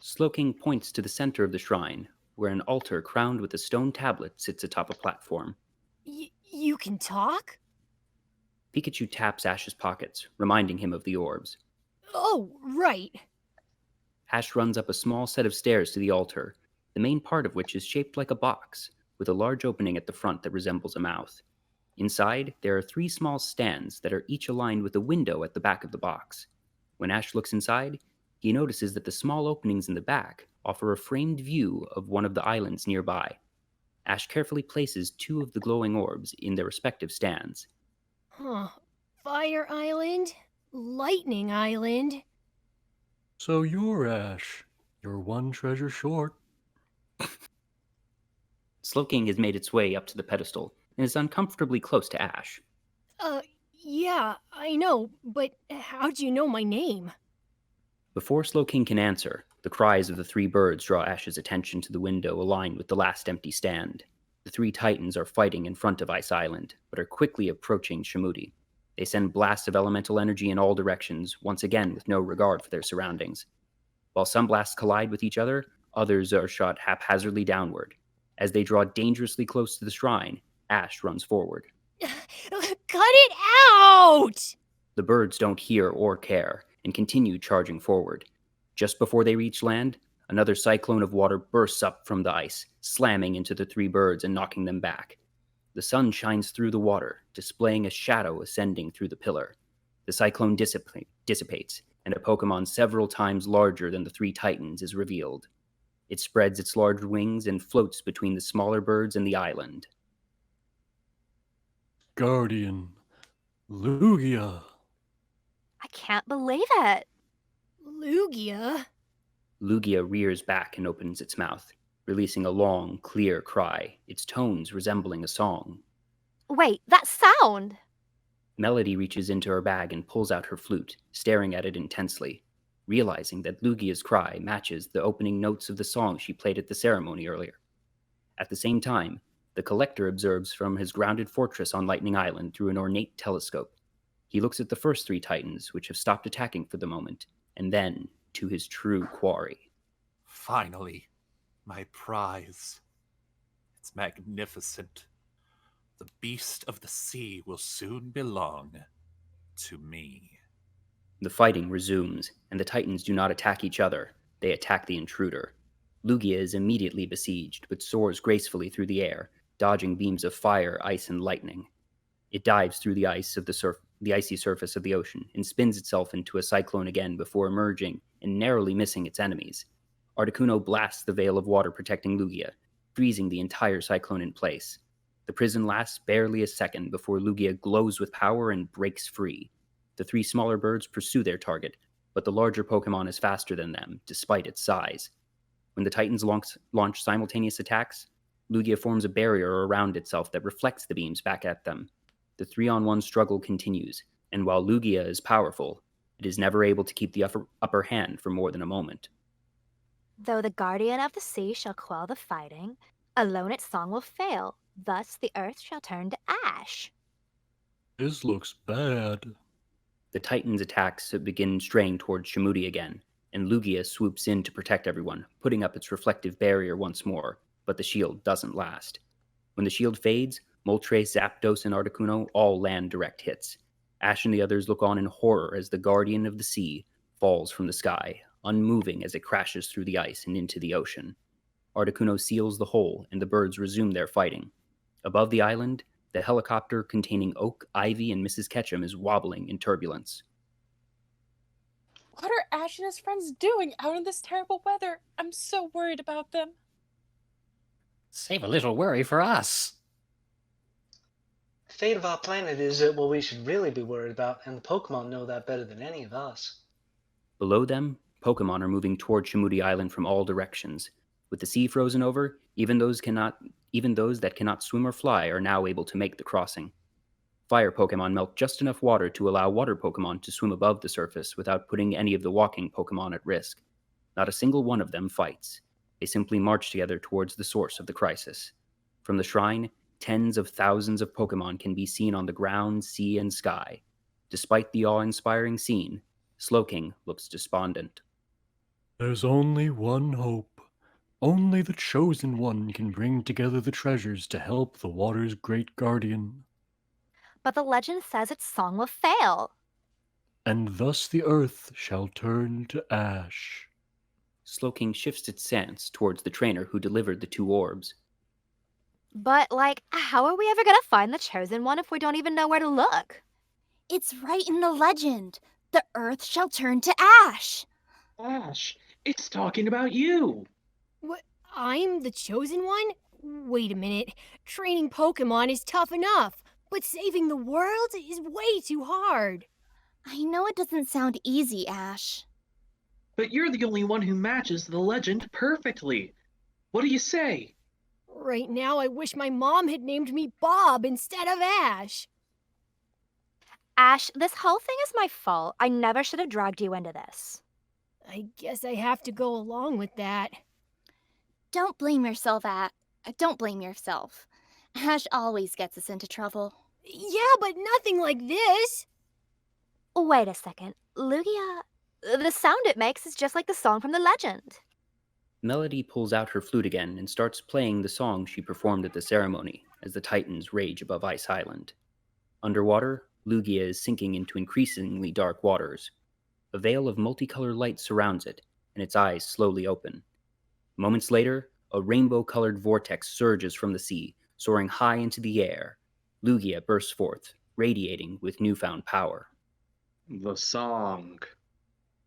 Slowking points to the center of the shrine, where an altar crowned with a stone tablet sits atop a platform. You can talk? Pikachu taps Ash's pockets, reminding him of the orbs. Oh, right. Ash runs up a small set of stairs to the altar, the main part of which is shaped like a box, with a large opening at the front that resembles a mouth. Inside, there are 3 small stands that are each aligned with a window at the back of the box. When Ash looks inside, he notices that the small openings in the back offer a framed view of one of the islands nearby. Ash carefully places 2 of the glowing orbs in their respective stands. Huh. Fire Island? Lightning Island? So you're Ash. You're one treasure short. Slowking has made its way up to the pedestal and is uncomfortably close to Ash. Yeah, I know, but how'd you know my name? Before Slowking can answer, the cries of the 3 birds draw Ash's attention to the window aligned with the last empty stand. The 3 Titans are fighting in front of Ice Island, but are quickly approaching Shamoody. They send blasts of elemental energy in all directions, once again with no regard for their surroundings. While some blasts collide with each other, others are shot haphazardly downward. As they draw dangerously close to the shrine, Ash runs forward. Cut it out! The birds don't hear or care, and continue charging forward. Just before they reach land, another cyclone of water bursts up from the ice, slamming into the 3 birds and knocking them back. The sun shines through the water, displaying a shadow ascending through the pillar. The cyclone dissipates, and a Pokemon several times larger than the 3 Titans is revealed. It spreads its large wings and floats between the smaller birds and the island. Guardian. Lugia. I can't believe it. Lugia? Lugia rears back and opens its mouth, releasing a long, clear cry, its tones resembling a song. Wait, that sound! Melody reaches into her bag and pulls out her flute, staring at it intensely, realizing that Lugia's cry matches the opening notes of the song she played at the ceremony earlier. At the same time, the Collector observes from his grounded fortress on Lightning Island through an ornate telescope. He looks at the first 3 Titans, which have stopped attacking for the moment, and then to his true quarry. Finally, my prize. It's magnificent. The beast of the sea will soon belong to me. The fighting resumes, and the Titans do not attack each other. They attack the intruder. Lugia is immediately besieged, but soars gracefully through the air, dodging beams of fire, ice, and lightning. It dives through the icy surface of the ocean and spins itself into a cyclone again before emerging and narrowly missing its enemies. Articuno blasts the veil of water protecting Lugia, freezing the entire cyclone in place. The prison lasts barely a second before Lugia glows with power and breaks free. The 3 smaller birds pursue their target, but the larger Pokemon is faster than them, despite its size. When the Titans launch simultaneous attacks, Lugia forms a barrier around itself that reflects the beams back at them. The 3-on-1 struggle continues, and while Lugia is powerful, it is never able to keep the upper hand for more than a moment. Though the guardian of the sea shall quell the fighting, alone its song will fail, thus the earth shall turn to ash. This looks bad. The Titans' attacks begin straying towards Shimudi again, and Lugia swoops in to protect everyone, putting up its reflective barrier once more, but the shield doesn't last. When the shield fades, Moltres, Zapdos, and Articuno all land direct hits. Ash and the others look on in horror as the Guardian of the Sea falls from the sky, unmoving as it crashes through the ice and into the ocean. Articuno seals the hole, and the birds resume their fighting. Above the island, the helicopter containing Oak, Ivy, and Mrs. Ketchum is wobbling in turbulence. What are Ash and his friends doing out in this terrible weather? I'm so worried about them. Save a little worry for us. The fate of our planet is what we should really be worried about, and the Pokemon know that better than any of us. Below them, Pokemon are moving toward Shimudi Island from all directions. With the sea frozen over, even those that cannot swim or fly are now able to make the crossing. Fire Pokemon melt just enough water to allow water Pokemon to swim above the surface without putting any of the walking Pokemon at risk. Not a single one of them fights. They simply march together towards the source of the crisis. From the shrine, tens of thousands of Pokemon can be seen on the ground, sea, and sky. Despite the awe-inspiring scene, Slowking looks despondent. There's only one hope. Only the Chosen One can bring together the treasures to help the water's great guardian. But the legend says its song will fail. And thus the earth shall turn to ash. Slowking shifts its stance towards the trainer who delivered the 2 orbs. But, how are we ever gonna find the Chosen One if we don't even know where to look? It's right in the legend. The earth shall turn to ash. Ash, it's talking about you. What? I'm the Chosen One? Wait a minute. Training Pokemon is tough enough, but saving the world is way too hard. I know it doesn't sound easy, Ash. But you're the only one who matches the legend perfectly. What do you say? Right now, I wish my mom had named me Bob instead of Ash. Ash, this whole thing is my fault. I never should have dragged you into this. I guess I have to go along with that. Don't blame yourself, Don't blame yourself. Ash always gets us into trouble. Yeah, but nothing like this. Wait a second. Lugia, the sound it makes is just like the song from the legend. Melody pulls out her flute again and starts playing the song she performed at the ceremony as the Titans rage above Ice Island. Underwater, Lugia is sinking into increasingly dark waters. A veil of multicolored light surrounds it, and its eyes slowly open. Moments later, a rainbow-colored vortex surges from the sea, soaring high into the air. Lugia bursts forth, radiating with newfound power. The song.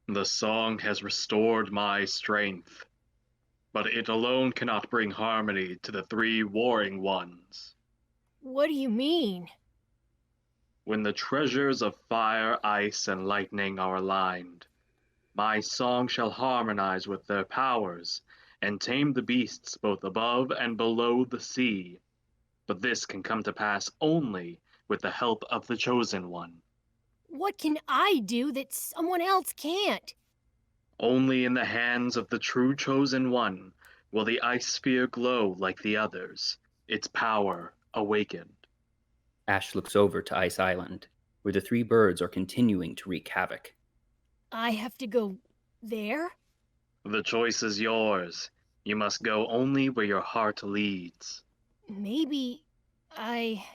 The song has restored my strength. But it alone cannot bring harmony to the 3 warring ones. What do you mean? When the treasures of fire, ice, and lightning are aligned, my song shall harmonize with their powers and tame the beasts both above and below the sea. But this can come to pass only with the help of the Chosen One. What can I do that someone else can't? Only in the hands of the true Chosen One will the ice sphere glow like the others, its power awakened. Ash looks over to Ice Island. where the three birds are continuing to wreak havoc. I have to go there? The choice is yours. You must go only where your heart leads. Maybe I...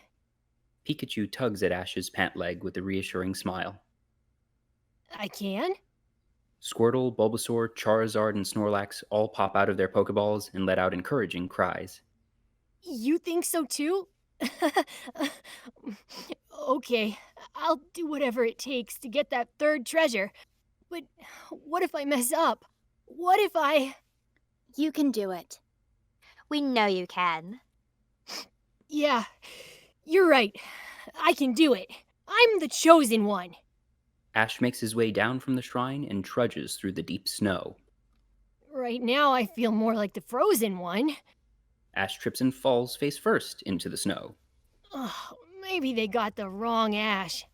Pikachu tugs at Ash's pant leg with a reassuring smile. I can? Squirtle, Bulbasaur, Charizard, and Snorlax all pop out of their Pokeballs and let out encouraging cries. You think so too? Okay, I'll do whatever it takes to get that third treasure. But what if I mess up? What if I... You can do it. We know you can. Yeah, you're right. I can do it. I'm the chosen one. Ash makes his way down from the shrine and trudges through the deep snow. Right now, I feel more like the frozen one. Ash trips and falls face first into the snow. Oh, maybe they got the wrong Ash.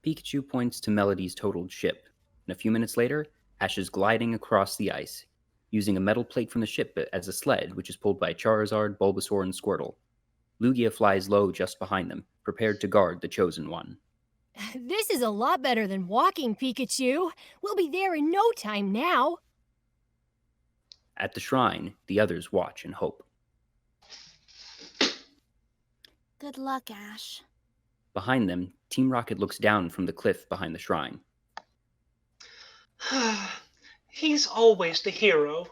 Pikachu points to Melody's totaled ship, and a few minutes later, Ash is gliding across the ice, using a metal plate from the ship as a sled, which is pulled by Charizard, Bulbasaur, and Squirtle. Lugia flies low just behind them, prepared to guard the Chosen One. This is a lot better than walking, Pikachu. We'll be there in no time now. At the shrine, the others watch and hope. Good luck, Ash. Behind them, Team Rocket looks down from the cliff behind the shrine. He's always the hero.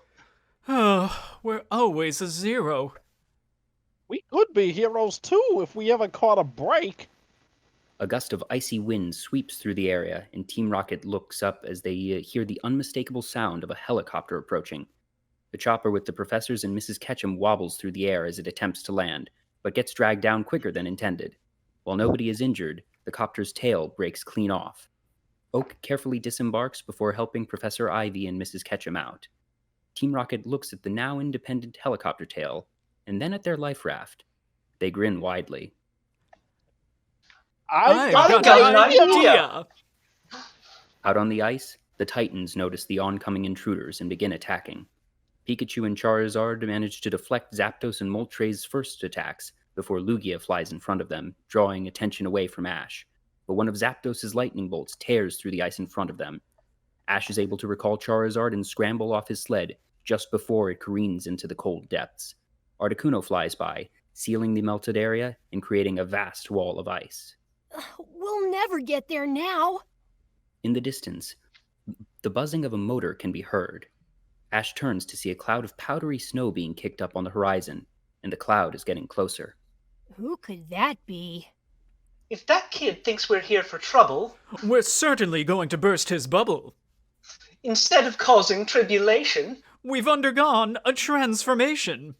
Oh, we're always a zero. We could be heroes too if we ever caught a break. A gust of icy wind sweeps through the area, and Team Rocket looks up as they hear the unmistakable sound of a helicopter approaching. The chopper with the professors and Mrs. Ketchum wobbles through the air as it attempts to land, but gets dragged down quicker than intended. While nobody is injured, the copter's tail breaks clean off. Oak carefully disembarks before helping Professor Ivy and Mrs. Ketchum out. Team Rocket looks at the now independent helicopter tail, and then at their life raft. They grin widely. I got an idea! Out on the ice, the Titans notice the oncoming intruders and begin attacking. Pikachu and Charizard manage to deflect Zapdos and Moltres' first attacks before Lugia flies in front of them, drawing attention away from Ash. But one of Zapdos' lightning bolts tears through the ice in front of them. Ash is able to recall Charizard and scramble off his sled just before it careens into the cold depths. Articuno flies by, sealing the melted area and creating a vast wall of ice. We'll never get there now. In the distance, the buzzing of a motor can be heard. Ash turns to see a cloud of powdery snow being kicked up on the horizon, and the cloud is getting closer. Who could that be? If that kid thinks we're here for trouble, we're certainly going to burst his bubble. Instead of causing tribulation, we've undergone a transformation.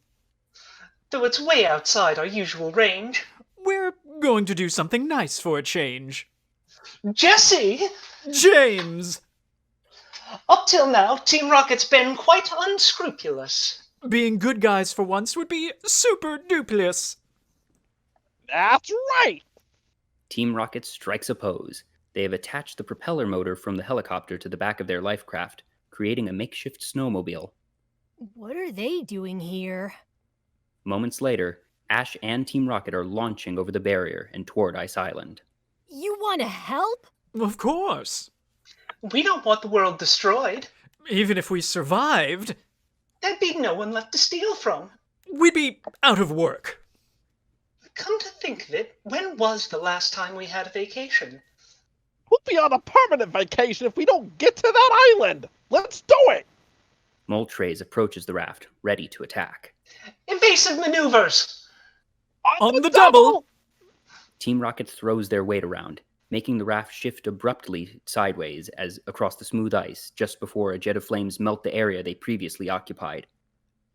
Though it's way outside our usual range. We're going to do something nice for a change. Jessie! James! Up till now, Team Rocket's been quite unscrupulous. Being good guys for once would be super duplious. That's right! Team Rocket strikes a pose. They have attached the propeller motor from the helicopter to the back of their life craft, creating a makeshift snowmobile. What are they doing here? Moments later, Ash and Team Rocket are launching over the barrier and toward Ice Island. You want to help? Of course. We don't want the world destroyed. Even if we survived, there'd be no one left to steal from. We'd be out of work. Come to think of it, when was the last time we had a vacation? We'll be on a permanent vacation if we don't get to that island. Let's do it! Moltres approaches the raft, ready to attack. Invasive maneuvers! On the double! Team Rocket throws their weight around, making the raft shift abruptly sideways as across the smooth ice just before a jet of flames melt the area they previously occupied.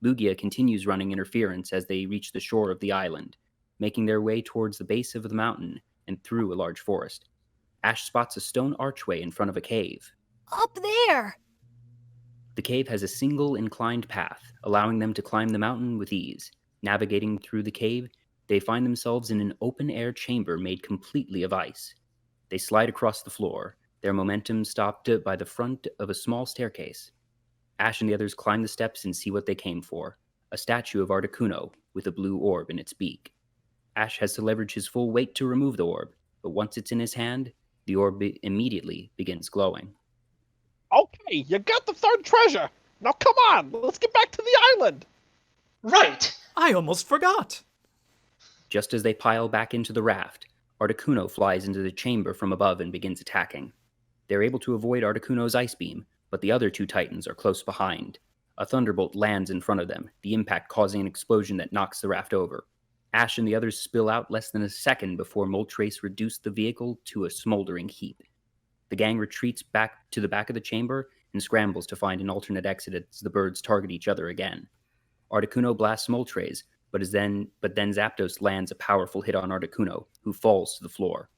Lugia continues running interference as they reach the shore of the island, making their way towards the base of the mountain and through a large forest. Ash spots a stone archway in front of a cave. Up there! The cave has a single inclined path, allowing them to climb the mountain with ease. Navigating through the cave, they find themselves in an open-air chamber made completely of ice. They slide across the floor, their momentum stopped by the front of a small staircase. Ash and the others climb the steps and see what they came for, a statue of Articuno with a blue orb in its beak. Ash has to leverage his full weight to remove the orb, but once it's in his hand, the orb immediately begins glowing. Okay, you got the third treasure. Now come on, let's get back to the island. Right! I almost forgot. Just as they pile back into the raft, Articuno flies into the chamber from above and begins attacking. They're able to avoid Articuno's ice beam, but the other two titans are close behind. A thunderbolt lands in front of them, the impact causing an explosion that knocks the raft over. Ash and the others spill out less than a second before Moltres reduced the vehicle to a smoldering heap. The gang retreats back to the back of the chamber and scrambles to find an alternate exit as the birds target each other again. Articuno blasts Moltres, but then Zapdos lands a powerful hit on Articuno, who falls to the floor.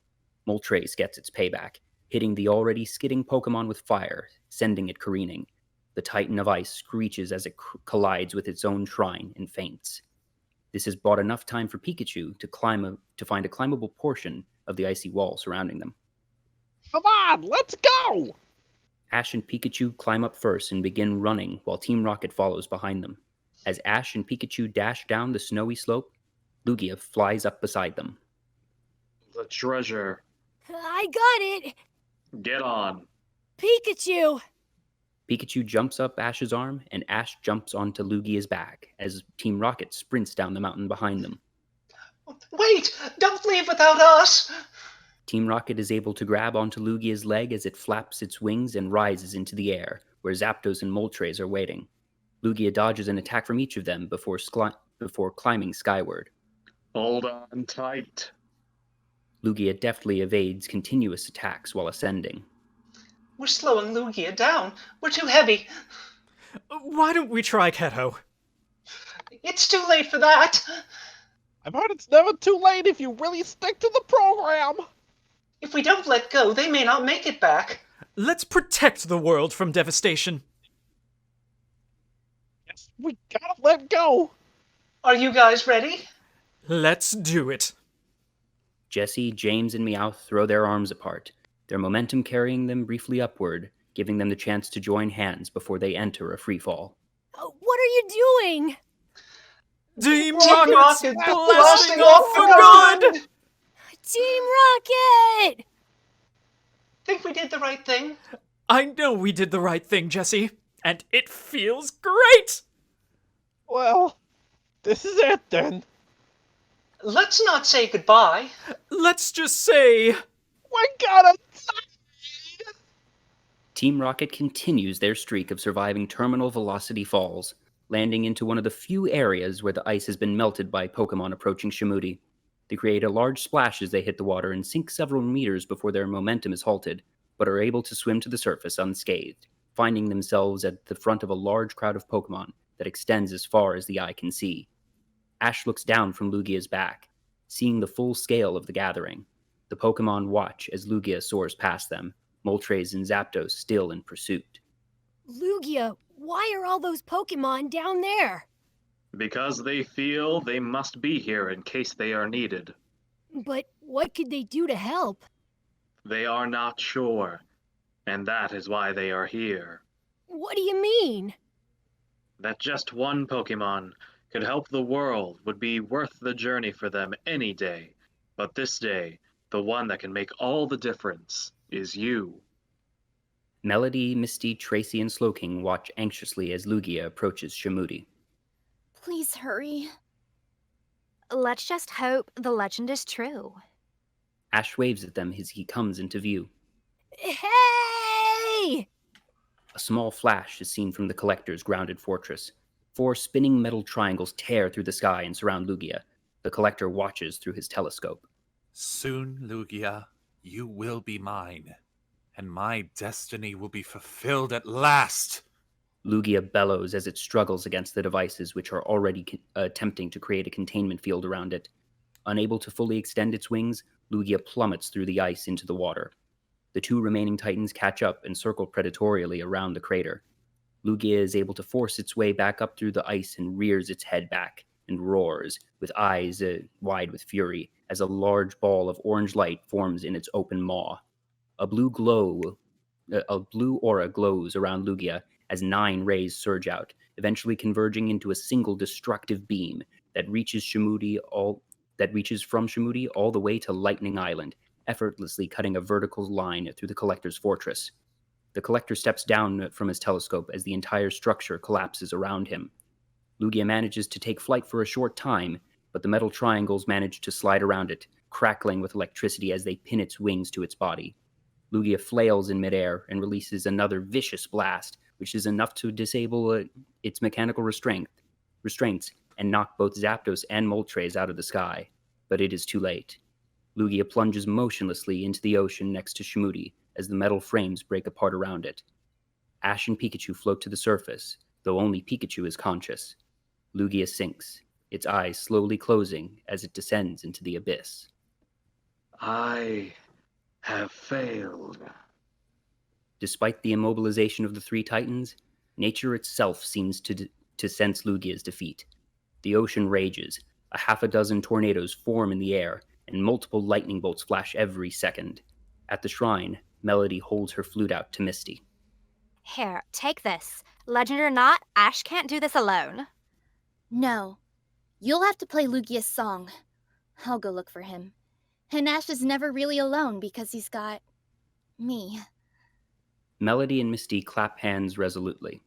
Moltres gets its payback, hitting the already skidding Pokemon with fire, sending it careening. The Titan of Ice screeches as it collides with its own shrine and faints. This has bought enough time for Pikachu to find a climbable portion of the icy wall surrounding them. Come on, let's go! Ash and Pikachu climb up first and begin running while Team Rocket follows behind them. As Ash and Pikachu dash down the snowy slope, Lugia flies up beside them. The treasure. I got it! Get on. Pikachu! Pikachu jumps up Ash's arm, and Ash jumps onto Lugia's back as Team Rocket sprints down the mountain behind them. Wait! Don't leave without us! Team Rocket is able to grab onto Lugia's leg as it flaps its wings and rises into the air, where Zapdos and Moltres are waiting. Lugia dodges an attack from each of them before climbing skyward. Hold on tight. Lugia deftly evades continuous attacks while ascending. We're slowing Lugia down. We're too heavy. Why don't we try Keto? It's too late for that. I've heard it's never too late if you really stick to the program. If we don't let go, they may not make it back. Let's protect the world from devastation. Yes, we gotta let go. Are you guys ready? Let's do it. Jessie, James, and Meowth throw their arms apart, their momentum carrying them briefly upward, giving them the chance to join hands before they enter a freefall. What are you doing? Team Rocket's Rocket's blasting blasting off off for for good! Team Rocket! Think we did the right thing? I know we did the right thing, Jessie, and it feels great! Well, this is it then. Let's not say goodbye. Let's just say... We gotta... Team Rocket continues their streak of surviving terminal velocity falls, landing into one of the few areas where the ice has been melted by Pokemon approaching Shimudi. They create a large splash as they hit the water and sink several meters before their momentum is halted, but are able to swim to the surface unscathed, finding themselves at the front of a large crowd of Pokemon that extends as far as the eye can see. Ash looks down from Lugia's back, seeing the full scale of the gathering. The Pokemon watch as Lugia soars past them, Moltres and Zapdos still in pursuit. Lugia, why are all those Pokemon down there? Because they feel they must be here in case they are needed. But what could they do to help? They are not sure, and that is why they are here. What do you mean? That just one Pokemon could help the world would be worth the journey for them any day. But this day, the one that can make all the difference is you. Melody, Misty, Tracey, and Slowking watch anxiously as Lugia approaches Shimudi. Please hurry. Let's just hope the legend is true. Ash waves at them as he comes into view. Hey! A small flash is seen from the Collector's grounded fortress. 4 spinning metal triangles tear through the sky and surround Lugia. The Collector watches through his telescope. Soon, Lugia, you will be mine, and my destiny will be fulfilled at last. Lugia bellows as it struggles against the devices which are already attempting to create a containment field around it. Unable to fully extend its wings, Lugia plummets through the ice into the water. The 2 remaining Titans catch up and circle predatorially around the crater. Lugia is able to force its way back up through the ice and rears its head back and roars, with eyes wide with fury, as a large ball of orange light forms in its open maw. A blue aura glows around Lugia as 9 rays surge out, eventually converging into a single destructive beam that reaches from Shimudi all the way to Lightning Island, effortlessly cutting a vertical line through the Collector's fortress. The Collector steps down from his telescope as the entire structure collapses around him. Lugia manages to take flight for a short time, but the metal triangles manage to slide around it, crackling with electricity as they pin its wings to its body. Lugia flails in midair and releases another vicious blast, which is enough to disable its mechanical restraints and knock both Zapdos and Moltres out of the sky. But it is too late. Lugia plunges motionlessly into the ocean next to Shimudi as the metal frames break apart around it. Ash and Pikachu float to the surface, though only Pikachu is conscious. Lugia sinks, its eyes slowly closing as it descends into the abyss. I have failed. Despite the immobilization of the three Titans, nature itself seems to sense Lugia's defeat. The ocean rages, a half a dozen tornadoes form in the air, and multiple lightning bolts flash every second. At the shrine, Melody holds her flute out to Misty. Here, take this. Legend or not, Ash can't do this alone. No. You'll have to play Lugia's song. I'll go look for him. And Ash is never really alone because he's got me. Melody and Misty clap hands resolutely.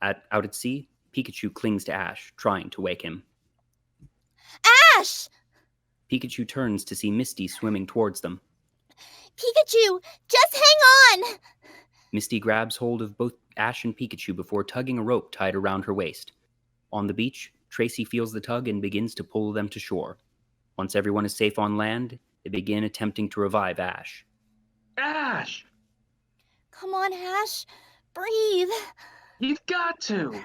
Out at sea, Pikachu clings to Ash, trying to wake him. Ash! Pikachu turns to see Misty swimming towards them. Pikachu, just hang on! Misty grabs hold of both Ash and Pikachu before tugging a rope tied around her waist. On the beach, Tracey feels the tug and begins to pull them to shore. Once everyone is safe on land, they begin attempting to revive Ash. Ash! Come on, Ash. Breathe. You've got to.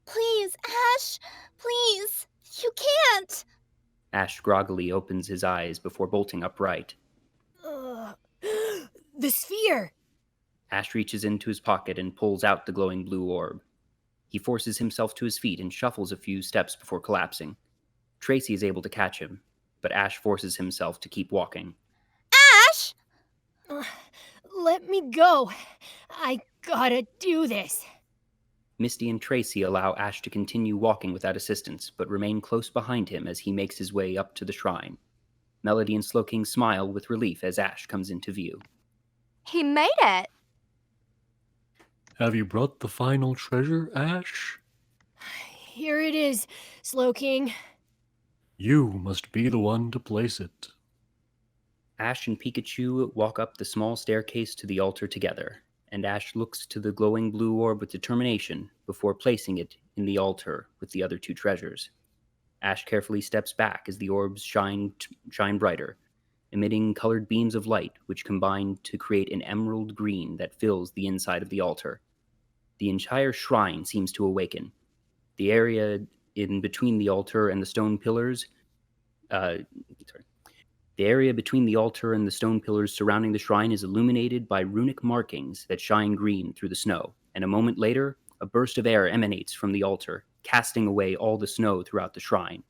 Please, Ash. Please. You can't. Ash groggily opens his eyes before bolting upright. The sphere! Ash reaches into his pocket and pulls out the glowing blue orb. He forces himself to his feet and shuffles a few steps before collapsing. Tracey is able to catch him, but Ash forces himself to keep walking. Ash! Let me go. I gotta do this. Misty and Tracey allow Ash to continue walking without assistance, but remain close behind him as he makes his way up to the shrine. Melody and Slowking smile with relief as Ash comes into view. He made it! Have you brought the final treasure, Ash? Here it is, Slowking. You must be the one to place it. Ash and Pikachu walk up the small staircase to the altar together, and Ash looks to the glowing blue orb with determination before placing it in the altar with the other two treasures. Ash carefully steps back as the orbs shine brighter, emitting colored beams of light which combine to create an emerald green that fills the inside of the altar. The entire shrine seems to awaken. The area in between the altar and the stone pillars The area between the altar and the stone pillars surrounding the shrine is illuminated by runic markings that shine green through the snow, and a moment later, a burst of air emanates from the altar, casting away all the snow throughout the shrine.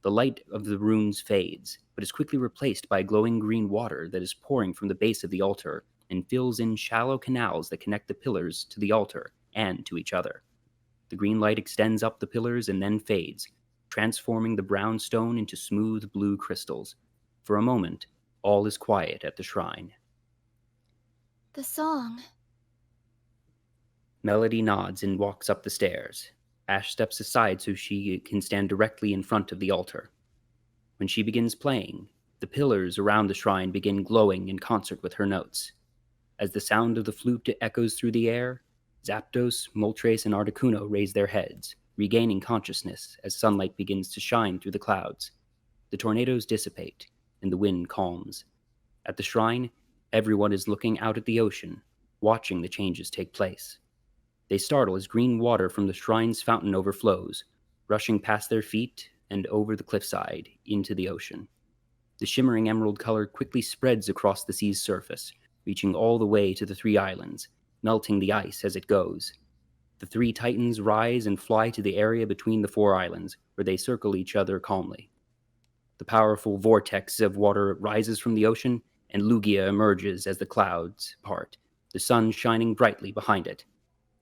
The light of the runes fades, but is quickly replaced by glowing green water that is pouring from the base of the altar and fills in shallow canals that connect the pillars to the altar and to each other. The green light extends up the pillars and then fades, transforming the brown stone into smooth blue crystals. For a moment, all is quiet at the shrine. The song. Melody nods and walks up the stairs. Ash steps aside so she can stand directly in front of the altar. When she begins playing, the pillars around the shrine begin glowing in concert with her notes. As the sound of the flute echoes through the air, Zapdos, Moltres, and Articuno raise their heads, regaining consciousness as sunlight begins to shine through the clouds. The tornadoes dissipate, and the wind calms. At the shrine, everyone is looking out at the ocean, watching the changes take place. They startle as green water from the shrine's fountain overflows, rushing past their feet and over the cliffside into the ocean. The shimmering emerald color quickly spreads across the sea's surface, reaching all the way to the three islands, melting the ice as it goes. The three titans rise and fly to the area between the four islands, where they circle each other calmly. The powerful vortex of water rises from the ocean, and Lugia emerges as the clouds part, the sun shining brightly behind it.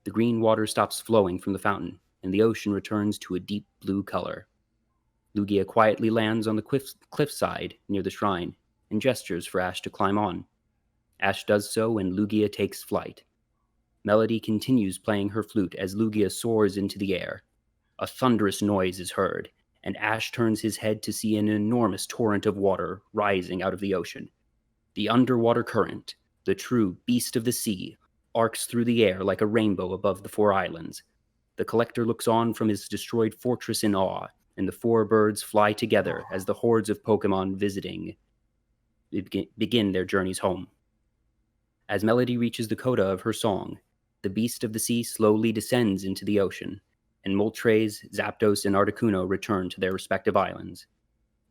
The green water stops flowing from the fountain, and the ocean returns to a deep blue color. Lugia quietly lands on the cliffside near the shrine, and gestures for Ash to climb on. Ash does so, and Lugia takes flight. Melody continues playing her flute as Lugia soars into the air. A thunderous noise is heard, and Ash turns his head to see an enormous torrent of water rising out of the ocean. The underwater current, the true beast of the sea, arcs through the air like a rainbow above the four islands. The collector looks on from his destroyed fortress in awe, and the four birds fly together as the hordes of Pokemon visiting begin their journeys home. As Melody reaches the coda of her song, the beast of the sea slowly descends into the ocean, and Moltres, Zapdos, and Articuno return to their respective islands.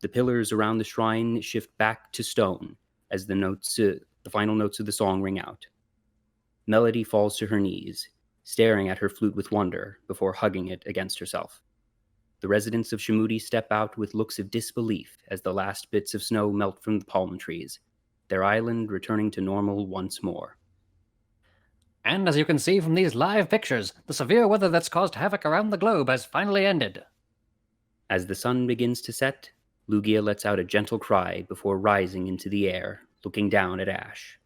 The pillars around the shrine shift back to stone as the final notes of the song ring out. Melody falls to her knees, staring at her flute with wonder before hugging it against herself. The residents of Shamudi step out with looks of disbelief as the last bits of snow melt from the palm trees, their island returning to normal once more. And as you can see from these live pictures, the severe weather that's caused havoc around the globe has finally ended. As the sun begins to set, Lugia lets out a gentle cry before rising into the air, looking down at Ash.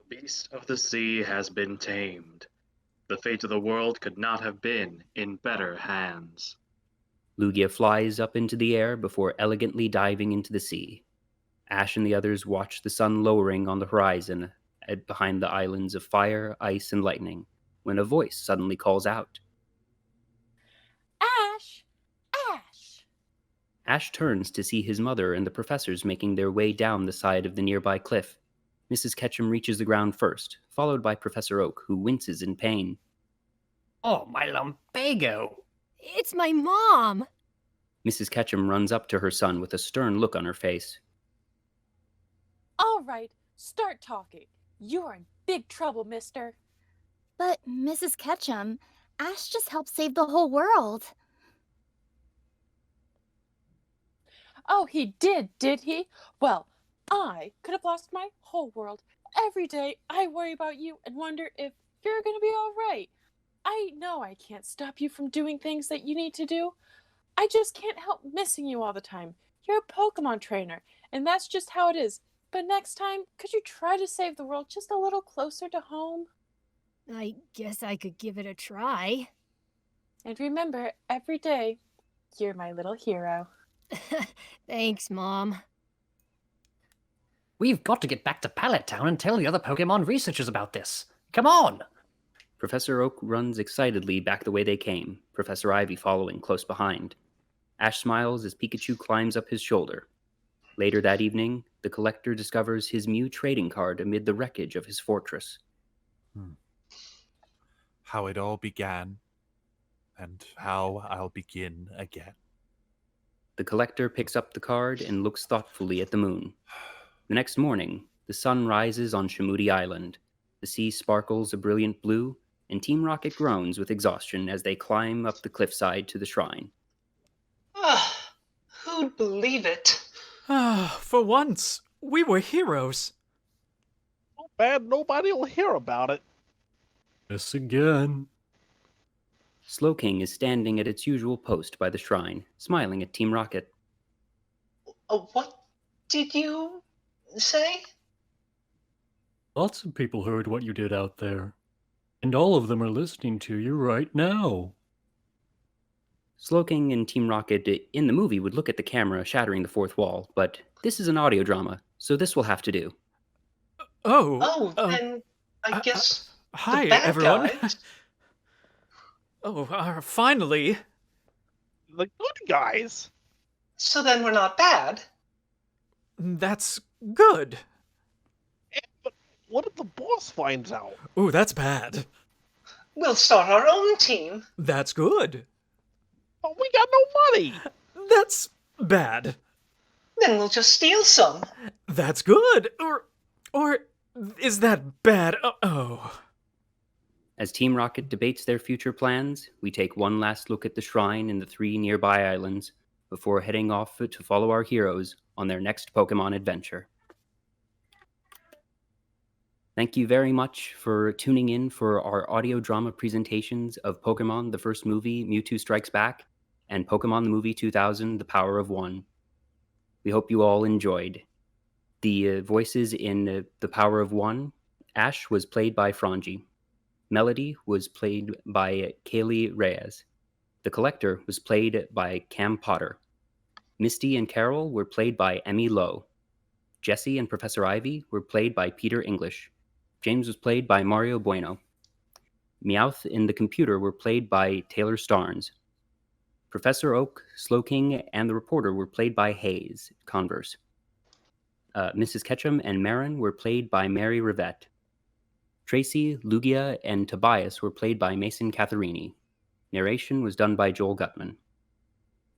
The beast of the sea has been tamed. The fate of the world could not have been in better hands. Lugia flies up into the air before elegantly diving into the sea. Ash and the others watch the sun lowering on the horizon behind the islands of fire, ice, and lightning, when a voice suddenly calls out. Ash! Ash! Ash turns to see his mother and the professors making their way down the side of the nearby cliff. Mrs. Ketchum reaches the ground first, followed by Professor Oak, who winces in pain. Oh, my lumbago! It's my mom! Mrs. Ketchum runs up to her son with a stern look on her face. All right, start talking. You're in big trouble, mister. But, Mrs. Ketchum, Ash just helped save the whole world. Oh, he did he? Well, I could have lost my whole world. Every day I worry about you and wonder if you're gonna be all right. I know I can't stop you from doing things that you need to do. I just can't help missing you all the time. You're a Pokemon trainer, and that's just how it is. But next time, could you try to save the world just a little closer to home? I guess I could give it a try. And remember, every day, you're my little hero. Thanks, Mom. We've got to get back to Pallet Town and tell the other Pokemon researchers about this. Come on! Professor Oak runs excitedly back the way they came, Professor Ivy following close behind. Ash smiles as Pikachu climbs up his shoulder. Later that evening, the collector discovers his Mew trading card amid the wreckage of his fortress. How it all began, and how I'll begin again. The collector picks up the card and looks thoughtfully at the moon. The next morning, the sun rises on Shamudi Island. The sea sparkles a brilliant blue, and Team Rocket groans with exhaustion as they climb up the cliffside to the shrine. Who'd believe it? For once, we were heroes. So bad nobody'll hear about it. Yes, again. Slowking is standing at its usual post by the shrine, smiling at Team Rocket. What did you say? Lots of people heard what you did out there. And all of them are listening to you right now. Slowking and Team Rocket in the movie would look at the camera shattering the fourth wall, but this is an audio drama, so this will have to do. Then I guess Hi, the bad everyone. guys. Finally. The good guys. So then we're not bad. That's good. But what if the boss finds out? Ooh, that's bad. We'll start our own team. That's good. But we got no money. That's bad. Then we'll just steal some. That's good. Or is that bad? Oh. As Team Rocket debates their future plans, we take one last look at the shrine and the 3 nearby islands before heading off to follow our heroes on their next Pokemon adventure. Thank you very much for tuning in for our audio drama presentations of Pokemon, the first movie, Mewtwo Strikes Back, and Pokemon the Movie 2000, The Power of One. We hope you all enjoyed. The voices in The Power of One, Ash was played by Frangi. Melody was played by Kailey Reyes. The Collector was played by Cam Potter. Misty and Carol were played by Emmy Lowe. Jessie and Professor Ivy were played by Peter English. James was played by Mario Bueno. Meowth and the Computer were played by Taylor Starnes. Professor Oak, Slowking, and the Reporter were played by Hayes, Converse. Mrs. Ketchum and Maren were played by Mary Rivette. Tracey, Lugia, and Tobias were played by Mason Catharini. Narration was done by Joel Guttman.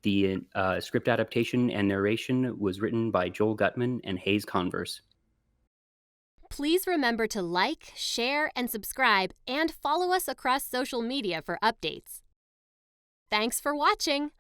The script adaptation and narration was written by Joel Guttman and Hayes Converse. Please remember to like, share, and subscribe, and follow us across social media for updates. Thanks for watching!